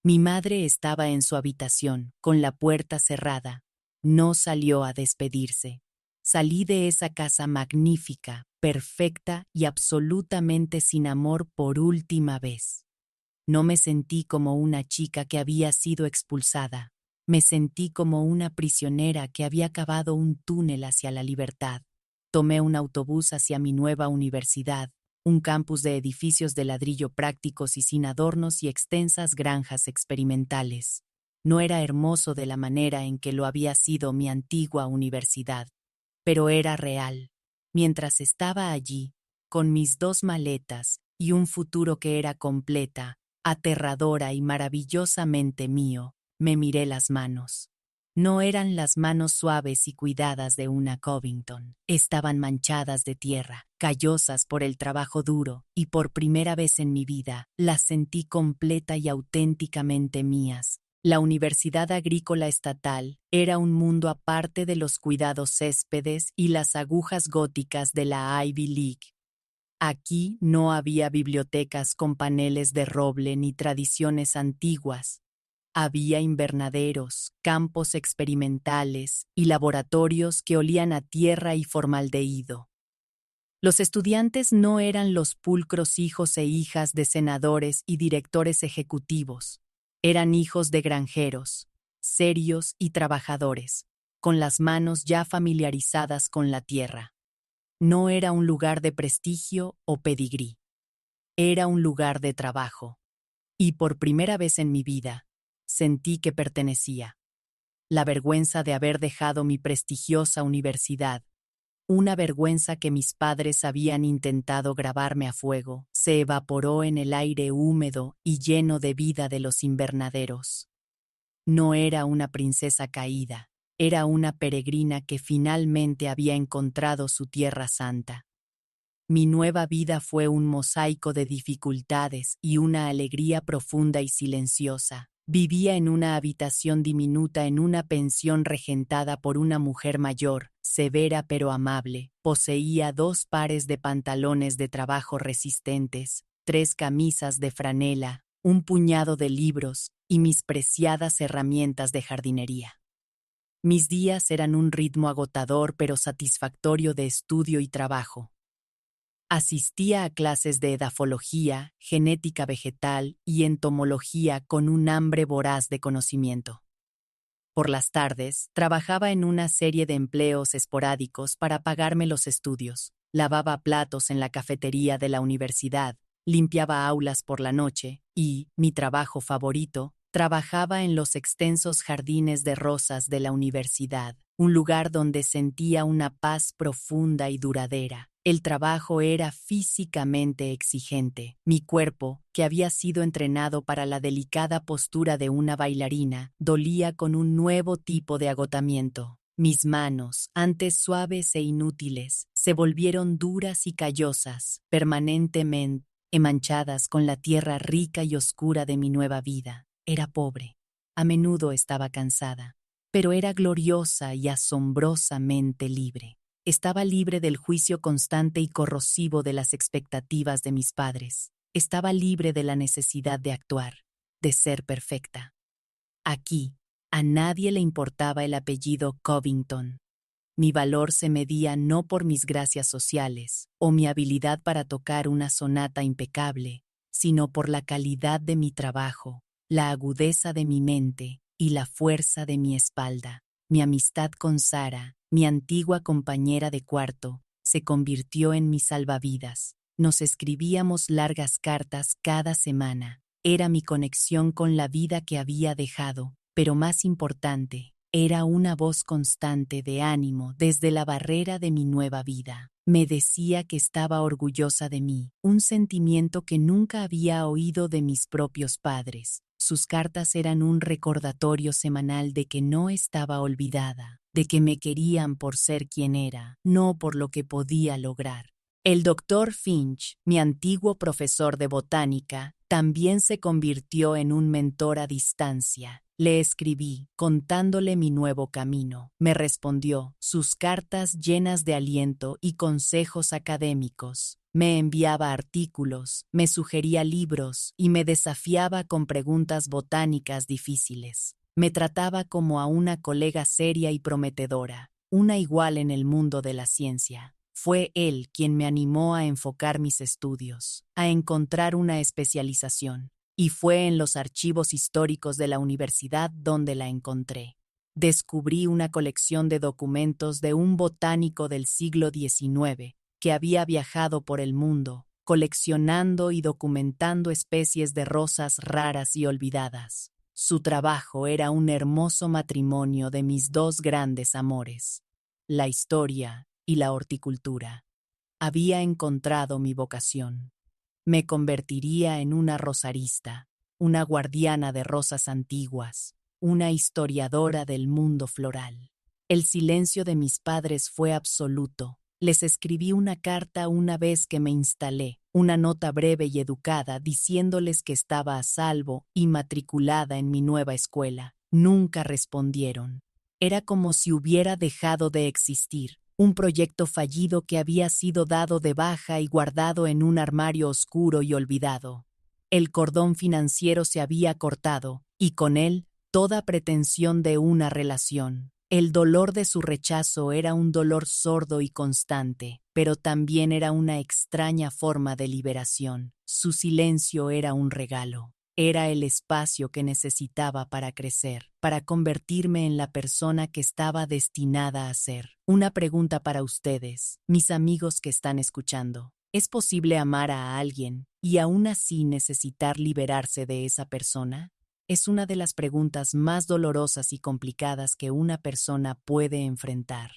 Mi madre estaba en su habitación, con la puerta cerrada. No salió a despedirse. Salí de esa casa magnífica, perfecta y absolutamente sin amor por última vez. No me sentí como una chica que había sido expulsada. Me sentí como una prisionera que había cavado un túnel hacia la libertad. Tomé un autobús hacia mi nueva universidad, un campus de edificios de ladrillo prácticos y sin adornos y extensas granjas experimentales. No era hermoso de la manera en que lo había sido mi antigua universidad, pero era real. Mientras estaba allí, con mis 2 maletas y un futuro que era completa, aterradora y maravillosamente mío, me miré las manos. No eran las manos suaves y cuidadas de una Covington. Estaban manchadas de tierra, callosas por el trabajo duro, y por primera vez en mi vida las sentí completa y auténticamente mías. La Universidad Agrícola Estatal era un mundo aparte de los cuidados céspedes y las agujas góticas de la Ivy League. Aquí no había bibliotecas con paneles de roble ni tradiciones antiguas. Había invernaderos, campos experimentales y laboratorios que olían a tierra y formaldehído. Los estudiantes no eran los pulcros hijos e hijas de senadores y directores ejecutivos. Eran hijos de granjeros, serios y trabajadores, con las manos ya familiarizadas con la tierra. No era un lugar de prestigio o pedigrí. Era un lugar de trabajo. Y por primera vez en mi vida, sentí que pertenecía. La vergüenza de haber dejado mi prestigiosa universidad, una vergüenza que mis padres habían intentado grabarme a fuego, se evaporó en el aire húmedo y lleno de vida de los invernaderos. No era una princesa caída, era una peregrina que finalmente había encontrado su tierra santa. Mi nueva vida fue un mosaico de dificultades y una alegría profunda y silenciosa. Vivía en una habitación diminuta en una pensión regentada por una mujer mayor, severa pero amable. Poseía 2 pares de pantalones de trabajo resistentes, 3 camisas de franela, un puñado de libros y mis preciadas herramientas de jardinería. Mis días eran un ritmo agotador pero satisfactorio de estudio y trabajo. Asistía a clases de edafología, genética vegetal y entomología con un hambre voraz de conocimiento. Por las tardes, trabajaba en una serie de empleos esporádicos para pagarme los estudios. Lavaba platos en la cafetería de la universidad, limpiaba aulas por la noche y, mi trabajo favorito, trabajaba en los extensos jardines de rosas de la universidad, un lugar donde sentía una paz profunda y duradera. El trabajo era físicamente exigente. Mi cuerpo, que había sido entrenado para la delicada postura de una bailarina, dolía con un nuevo tipo de agotamiento. Mis manos, antes suaves e inútiles, se volvieron duras y callosas, permanentemente manchadas con la tierra rica y oscura de mi nueva vida. Era pobre. A menudo estaba cansada, pero era gloriosa y asombrosamente libre. Estaba libre del juicio constante y corrosivo de las expectativas de mis padres. Estaba libre de la necesidad de actuar, de ser perfecta. Aquí, a nadie le importaba el apellido Covington. Mi valor se medía no por mis gracias sociales o mi habilidad para tocar una sonata impecable, sino por la calidad de mi trabajo, la agudeza de mi mente y la fuerza de mi espalda. Mi amistad con Sara, mi antigua compañera de cuarto, se convirtió en mi salvavidas. Nos escribíamos largas cartas cada semana. Era mi conexión con la vida que había dejado, pero más importante, era una voz constante de ánimo desde la barrera de mi nueva vida. Me decía que estaba orgullosa de mí, un sentimiento que nunca había oído de mis propios padres. Sus cartas eran un recordatorio semanal de que no estaba olvidada, de que me querían por ser quien era, no por lo que podía lograr. El doctor Finch, mi antiguo profesor de botánica, también se convirtió en un mentor a distancia. Le escribí, contándole mi nuevo camino. Me respondió, sus cartas llenas de aliento y consejos académicos. Me enviaba artículos, me sugería libros y me desafiaba con preguntas botánicas difíciles. Me trataba como a una colega seria y prometedora, una igual en el mundo de la ciencia. Fue él quien me animó a enfocar mis estudios, a encontrar una especialización. Y fue en los archivos históricos de la universidad donde la encontré. Descubrí una colección de documentos de un botánico del siglo XIX que había viajado por el mundo, coleccionando y documentando especies de rosas raras y olvidadas. Su trabajo era un hermoso matrimonio de mis 2 grandes amores, la historia y la horticultura. Había encontrado mi vocación. Me convertiría en una rosarista, una guardiana de rosas antiguas, una historiadora del mundo floral. El silencio de mis padres fue absoluto. Les escribí una carta una vez que me instalé, una nota breve y educada diciéndoles que estaba a salvo y matriculada en mi nueva escuela. Nunca respondieron. Era como si hubiera dejado de existir, un proyecto fallido que había sido dado de baja y guardado en un armario oscuro y olvidado. El cordón financiero se había cortado, y con él toda pretensión de una relación. El dolor de su rechazo era un dolor sordo y constante, pero también era una extraña forma de liberación. Su silencio era un regalo. Era el espacio que necesitaba para crecer, para convertirme en la persona que estaba destinada a ser. Una pregunta para ustedes, mis amigos que están escuchando. ¿Es posible amar a alguien y aún así necesitar liberarse de esa persona? Es una de las preguntas más dolorosas y complicadas que una persona puede enfrentar.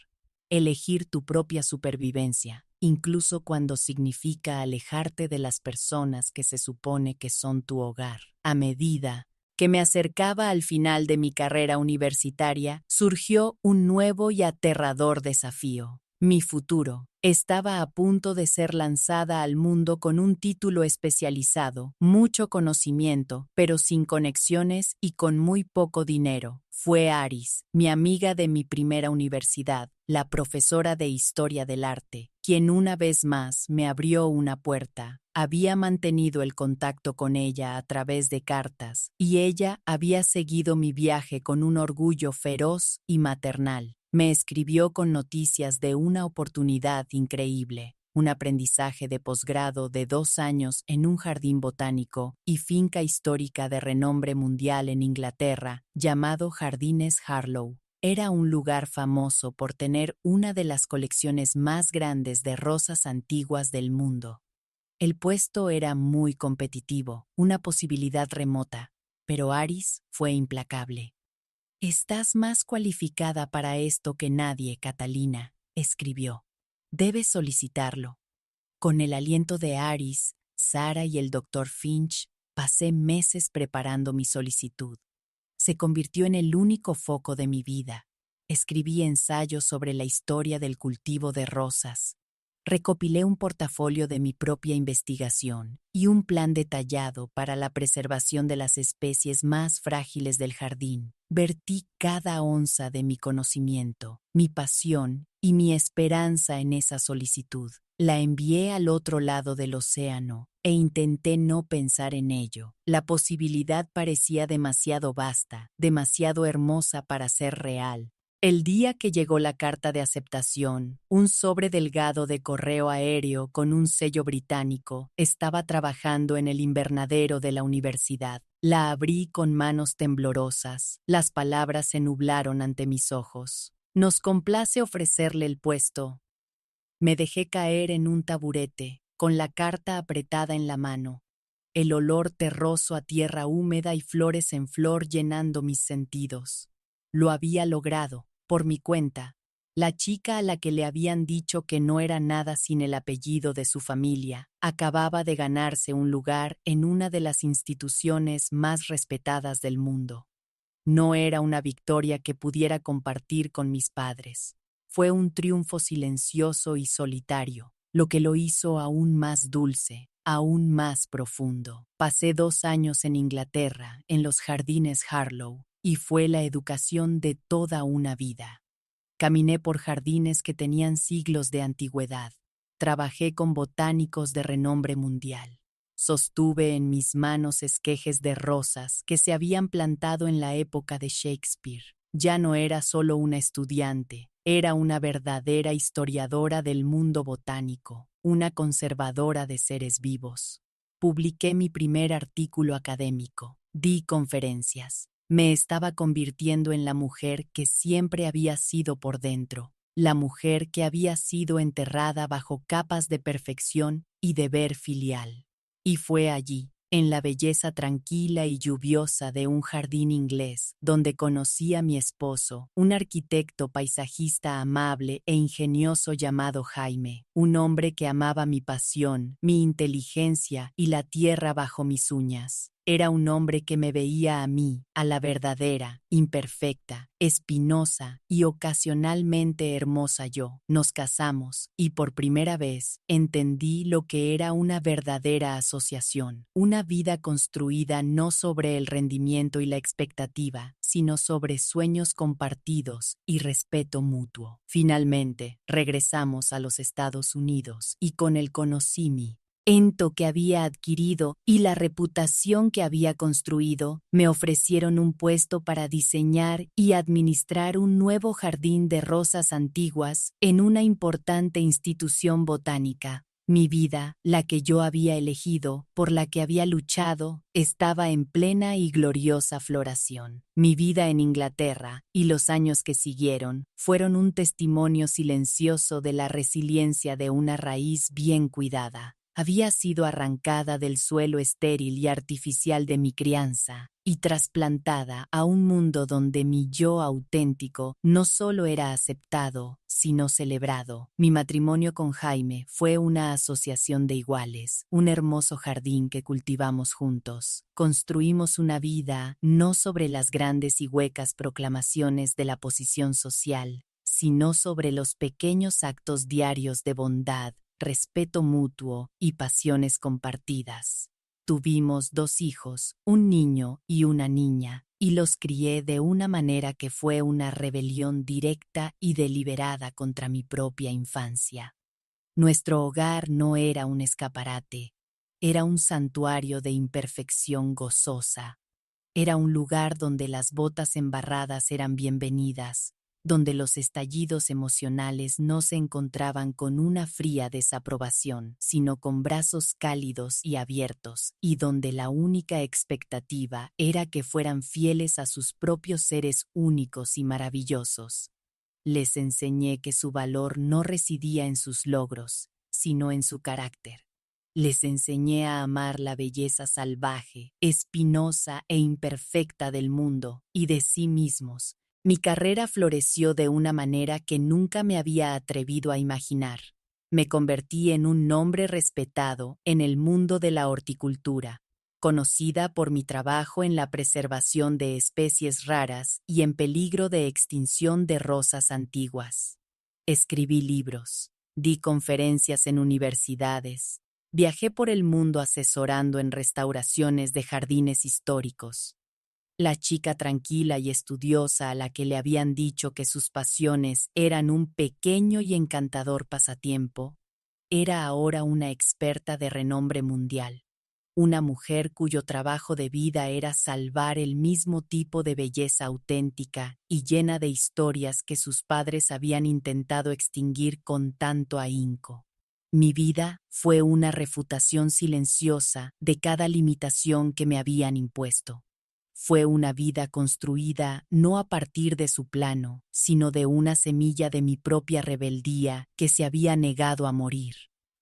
Elegir tu propia supervivencia, incluso cuando significa alejarte de las personas que se supone que son tu hogar. A medida que me acercaba al final de mi carrera universitaria, surgió un nuevo y aterrador desafío. Mi futuro estaba a punto de ser lanzada al mundo con un título especializado, mucho conocimiento, pero sin conexiones y con muy poco dinero. Fue Aris, mi amiga de mi primera universidad, la profesora de Historia del Arte, quien una vez más me abrió una puerta. Había mantenido el contacto con ella a través de cartas, y ella había seguido mi viaje con un orgullo feroz y maternal. Me escribió con noticias de una oportunidad increíble, un aprendizaje de posgrado de 2 años en un jardín botánico y finca histórica de renombre mundial en Inglaterra, llamado Jardines Harlow. Era un lugar famoso por tener una de las colecciones más grandes de rosas antiguas del mundo. El puesto era muy competitivo, una posibilidad remota, pero Aris fue implacable. «Estás más cualificada para esto que nadie, Catalina», escribió. «Debes solicitarlo». Con el aliento de Aris, Sara y el doctor Finch, pasé meses preparando mi solicitud. Se convirtió en el único foco de mi vida. Escribí ensayos sobre la historia del cultivo de rosas. Recopilé un portafolio de mi propia investigación y un plan detallado para la preservación de las especies más frágiles del jardín. Vertí cada onza de mi conocimiento, mi pasión y mi esperanza en esa solicitud. La envié al otro lado del océano e intenté no pensar en ello. La posibilidad parecía demasiado vasta, demasiado hermosa para ser real. El día que llegó la carta de aceptación, un sobre delgado de correo aéreo con un sello británico, estaba trabajando en el invernadero de la universidad. La abrí con manos temblorosas. Las palabras se nublaron ante mis ojos. «Nos complace ofrecerle el puesto». Me dejé caer en un taburete, con la carta apretada en la mano. El olor terroso a tierra húmeda y flores en flor llenando mis sentidos. Lo había logrado, por mi cuenta. La chica a la que le habían dicho que no era nada sin el apellido de su familia, acababa de ganarse un lugar en una de las instituciones más respetadas del mundo. No era una victoria que pudiera compartir con mis padres. Fue un triunfo silencioso y solitario, lo que lo hizo aún más dulce, aún más profundo. Pasé 2 años en Inglaterra, en los jardines Harlow, y fue la educación de toda una vida. Caminé por jardines que tenían siglos de antigüedad. Trabajé con botánicos de renombre mundial. Sostuve en mis manos esquejes de rosas que se habían plantado en la época de Shakespeare. Ya no era solo una estudiante, era una verdadera historiadora del mundo botánico, una conservadora de seres vivos. Publiqué mi primer artículo académico, di conferencias. Me estaba convirtiendo en la mujer que siempre había sido por dentro, la mujer que había sido enterrada bajo capas de perfección y deber filial. Y fue allí, en la belleza tranquila y lluviosa de un jardín inglés, donde conocí a mi esposo, un arquitecto paisajista amable e ingenioso llamado Jaime, un hombre que amaba mi pasión, mi inteligencia y la tierra bajo mis uñas. Era un hombre que me veía a mí, a la verdadera, imperfecta, espinosa y ocasionalmente hermosa yo. Nos casamos y por primera vez entendí lo que era una verdadera asociación, una vida construida no sobre el rendimiento y la expectativa, sino sobre sueños compartidos y respeto mutuo. Finalmente, regresamos a los Estados Unidos y con él conocí mi ento que había adquirido y la reputación que había construido, me ofrecieron un puesto para diseñar y administrar un nuevo jardín de rosas antiguas en una importante institución botánica. Mi vida, la que yo había elegido, por la que había luchado, estaba en plena y gloriosa floración. Mi vida en Inglaterra y los años que siguieron fueron un testimonio silencioso de la resiliencia de una raíz bien cuidada. Había sido arrancada del suelo estéril y artificial de mi crianza y trasplantada a un mundo donde mi yo auténtico no solo era aceptado, sino celebrado. Mi matrimonio con Jaime fue una asociación de iguales, un hermoso jardín que cultivamos juntos. Construimos una vida no sobre las grandes y huecas proclamaciones de la posición social, sino sobre los pequeños actos diarios de bondad, respeto mutuo y pasiones compartidas. Tuvimos 2 hijos, un niño y una niña, y los crié de una manera que fue una rebelión directa y deliberada contra mi propia infancia. Nuestro hogar no era un escaparate, era un santuario de imperfección gozosa. Era un lugar donde las botas embarradas eran bienvenidas, donde los estallidos emocionales no se encontraban con una fría desaprobación, sino con brazos cálidos y abiertos, y donde la única expectativa era que fueran fieles a sus propios seres únicos y maravillosos. Les enseñé que su valor no residía en sus logros, sino en su carácter. Les enseñé a amar la belleza salvaje, espinosa e imperfecta del mundo y de sí mismos. Mi carrera floreció de una manera que nunca me había atrevido a imaginar. Me convertí en un nombre respetado en el mundo de la horticultura, conocida por mi trabajo en la preservación de especies raras y en peligro de extinción de rosas antiguas. Escribí libros, di conferencias en universidades, viajé por el mundo asesorando en restauraciones de jardines históricos. La chica tranquila y estudiosa a la que le habían dicho que sus pasiones eran un pequeño y encantador pasatiempo, era ahora una experta de renombre mundial. Una mujer cuyo trabajo de vida era salvar el mismo tipo de belleza auténtica y llena de historias que sus padres habían intentado extinguir con tanto ahínco. Mi vida fue una refutación silenciosa de cada limitación que me habían impuesto. Fue una vida construida no a partir de su plano, sino de una semilla de mi propia rebeldía que se había negado a morir.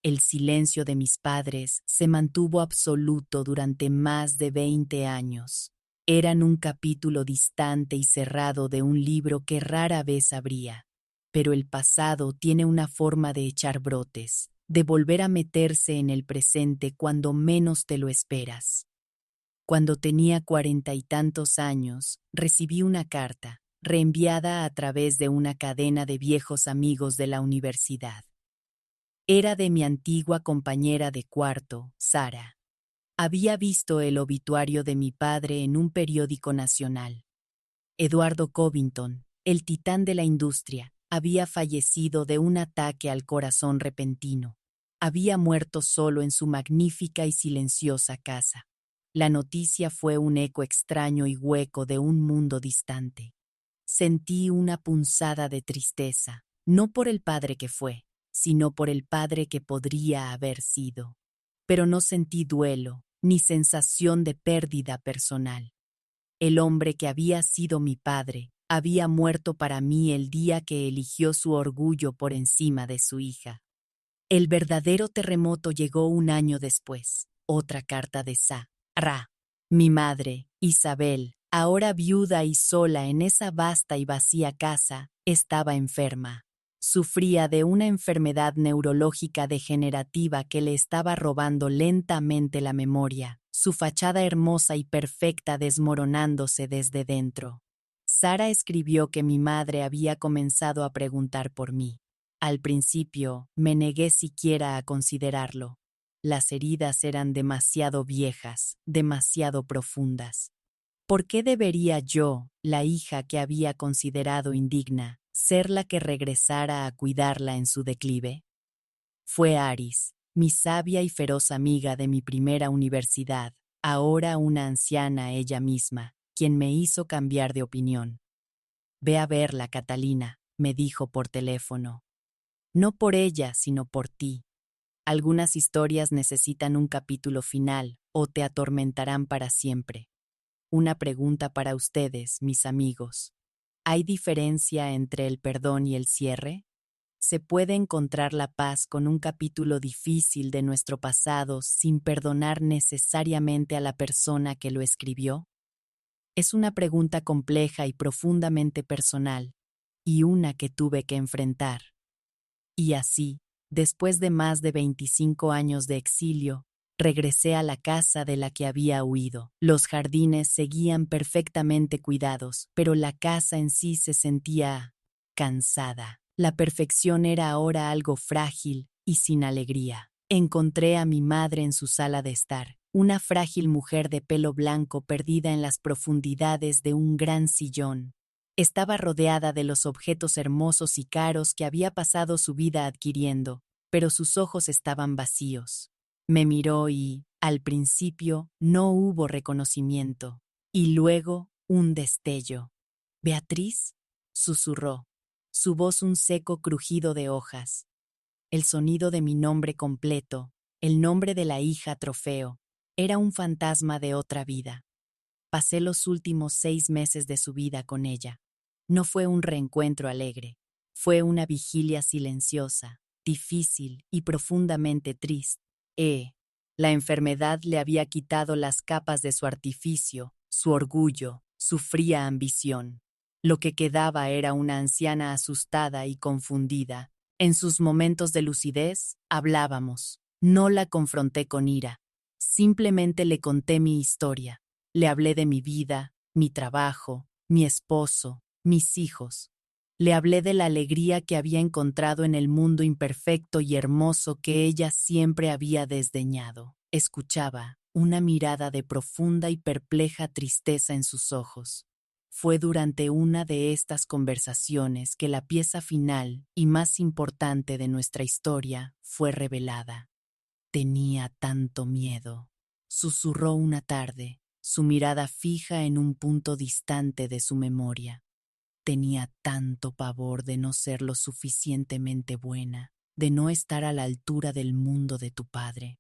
El silencio de mis padres se mantuvo absoluto durante más de 20 años. Eran un capítulo distante y cerrado de un libro que rara vez abría. Pero el pasado tiene una forma de echar brotes, de volver a meterse en el presente cuando menos te lo esperas. Cuando tenía 40 y tantos años, recibí una carta, reenviada a través de una cadena de viejos amigos de la universidad. Era de mi antigua compañera de cuarto, Sara. Había visto el obituario de mi padre en un periódico nacional. Eduardo Covington, el titán de la industria, había fallecido de un ataque al corazón repentino. Había muerto solo en su magnífica y silenciosa casa. La noticia fue un eco extraño y hueco de un mundo distante. Sentí una punzada de tristeza, no por el padre que fue, sino por el padre que podría haber sido. Pero no sentí duelo, ni sensación de pérdida personal. El hombre que había sido mi padre había muerto para mí el día que eligió su orgullo por encima de su hija. El verdadero terremoto llegó un año después. Otra carta de Sara. Mi madre, Isabel, ahora viuda y sola en esa vasta y vacía casa, estaba enferma. Sufría de una enfermedad neurológica degenerativa que le estaba robando lentamente la memoria. su fachada hermosa y perfecta desmoronándose desde dentro. Sara escribió que mi madre había comenzado a preguntar por mí. Al principio, me negué siquiera a considerarlo. Las heridas eran demasiado viejas, demasiado profundas. ¿Por qué debería yo, la hija que había considerado indigna, ser la que regresara a cuidarla en su declive? Fue Aris, mi sabia y feroz amiga de mi primera universidad, ahora una anciana ella misma, quien me hizo cambiar de opinión. Ve a verla, Catalina, me dijo por teléfono. No por ella, sino por ti. Algunas historias necesitan un capítulo final o te atormentarán para siempre. Una pregunta para ustedes, mis amigos. ¿Hay diferencia entre el perdón y el cierre? ¿Se puede encontrar la paz con un capítulo difícil de nuestro pasado sin perdonar necesariamente a la persona que lo escribió? Es una pregunta compleja y profundamente personal, y una que tuve que enfrentar. Y así, después de más de 25 años de exilio, regresé a la casa de la que había huido. Los jardines seguían perfectamente cuidados, pero la casa en sí se sentía cansada. La perfección era ahora algo frágil y sin alegría. Encontré a mi madre en su sala de estar, una frágil mujer de pelo blanco perdida en las profundidades de un gran sillón. Estaba rodeada de los objetos hermosos y caros que había pasado su vida adquiriendo, pero sus ojos estaban vacíos. Me miró y, al principio, no hubo reconocimiento, y luego un destello. «¿Beatriz?», susurró, su voz un seco crujido de hojas. El sonido de mi nombre completo, el nombre de la hija trofeo, era un fantasma de otra vida. Pasé los últimos 6 meses de su vida con ella. No fue un reencuentro alegre, fue una vigilia silenciosa, difícil y profundamente triste. La enfermedad le había quitado las capas de su artificio, su orgullo, su fría ambición. Lo que quedaba era una anciana asustada y confundida. En sus momentos de lucidez, hablábamos. No la confronté con ira. Simplemente le conté mi historia. Le hablé de mi vida, mi trabajo, mi esposo, mis hijos. Le hablé de la alegría que había encontrado en el mundo imperfecto y hermoso que ella siempre había desdeñado. Escuchaba, una mirada de profunda y perpleja tristeza en sus ojos. Fue durante una de estas conversaciones que la pieza final y más importante de nuestra historia fue revelada. Tenía tanto miedo, susurró una tarde, su mirada fija en un punto distante de su memoria. Tenía tanto pavor de no ser lo suficientemente buena, de no estar a la altura del mundo de tu padre.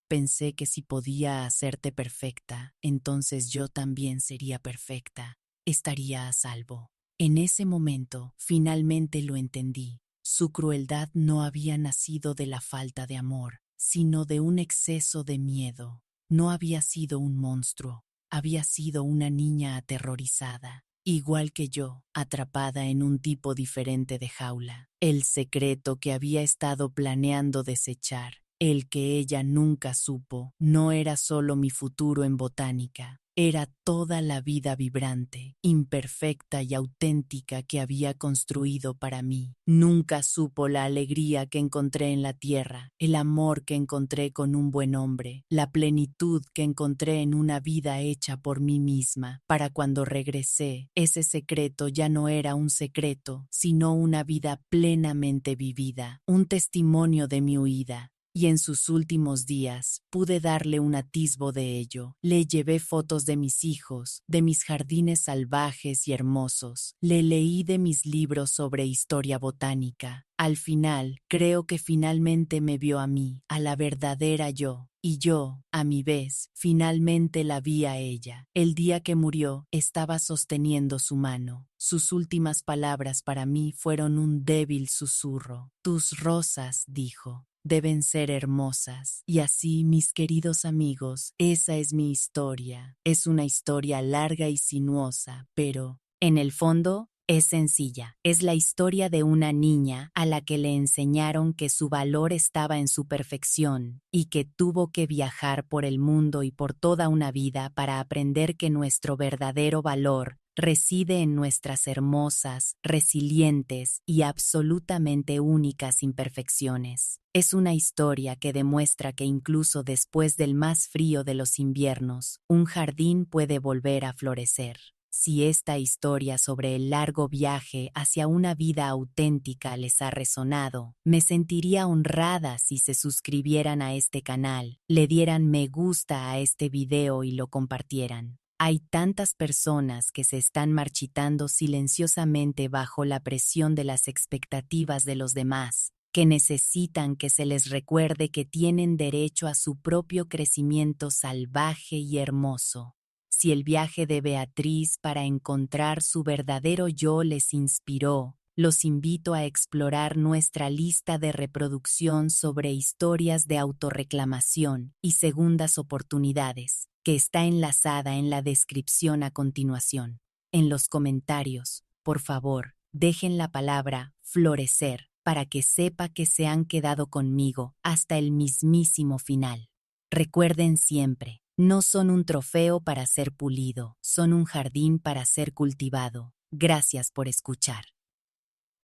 Pensé que si podía hacerte perfecta, entonces yo también sería perfecta, estaría a salvo. En ese momento, finalmente lo entendí. Su crueldad no había nacido de la falta de amor, sino de un exceso de miedo. No había sido un monstruo, había sido una niña aterrorizada, igual que yo, atrapada en un tipo diferente de jaula. El secreto que había estado planeando desechar, el que ella nunca supo, no era solo mi futuro en botánica. Era toda la vida vibrante, imperfecta y auténtica que había construido para mí. Nunca supo la alegría que encontré en la tierra, el amor que encontré con un buen hombre, la plenitud que encontré en una vida hecha por mí misma. Para cuando regresé, ese secreto ya no era un secreto, sino una vida plenamente vivida, un testimonio de mi huida. Y en sus últimos días pude darle un atisbo de ello. Le llevé fotos de mis hijos, de mis jardines salvajes y hermosos. Le leí de mis libros sobre historia botánica. Al final, creo que finalmente me vio a mí, a la verdadera yo. Y yo, a mi vez, finalmente la vi a ella. El día que murió, estaba sosteniendo su mano. Sus últimas palabras para mí fueron un débil susurro. Tus rosas, dijo, deben ser hermosas. Y así, mis queridos amigos, esa es mi historia. Es una historia larga y sinuosa, pero, en el fondo, Es sencilla, es la historia de una niña a la que le enseñaron que su valor estaba en su perfección y que tuvo que viajar por el mundo y por toda una vida para aprender que nuestro verdadero valor reside en nuestras hermosas, resilientes y absolutamente únicas imperfecciones. Es una historia que demuestra que incluso después del más frío de los inviernos, un jardín puede volver a florecer. Si esta historia sobre el largo viaje hacia una vida auténtica les ha resonado, me sentiría honrada si se suscribieran a este canal, le dieran me gusta a este video y lo compartieran. Hay tantas personas que se están marchitando silenciosamente bajo la presión de las expectativas de los demás, que necesitan que se les recuerde que tienen derecho a su propio crecimiento salvaje y hermoso. Si el viaje de Beatriz para encontrar su verdadero yo les inspiró, los invito a explorar nuestra lista de reproducción sobre historias de autorreclamación y segundas oportunidades, que está enlazada en la descripción a continuación. En los comentarios, por favor, dejen la palabra florecer para que sepa que se han quedado conmigo hasta el mismísimo final. Recuerden siempre, no son un trofeo para ser pulido, son un jardín para ser cultivado. Gracias por escuchar.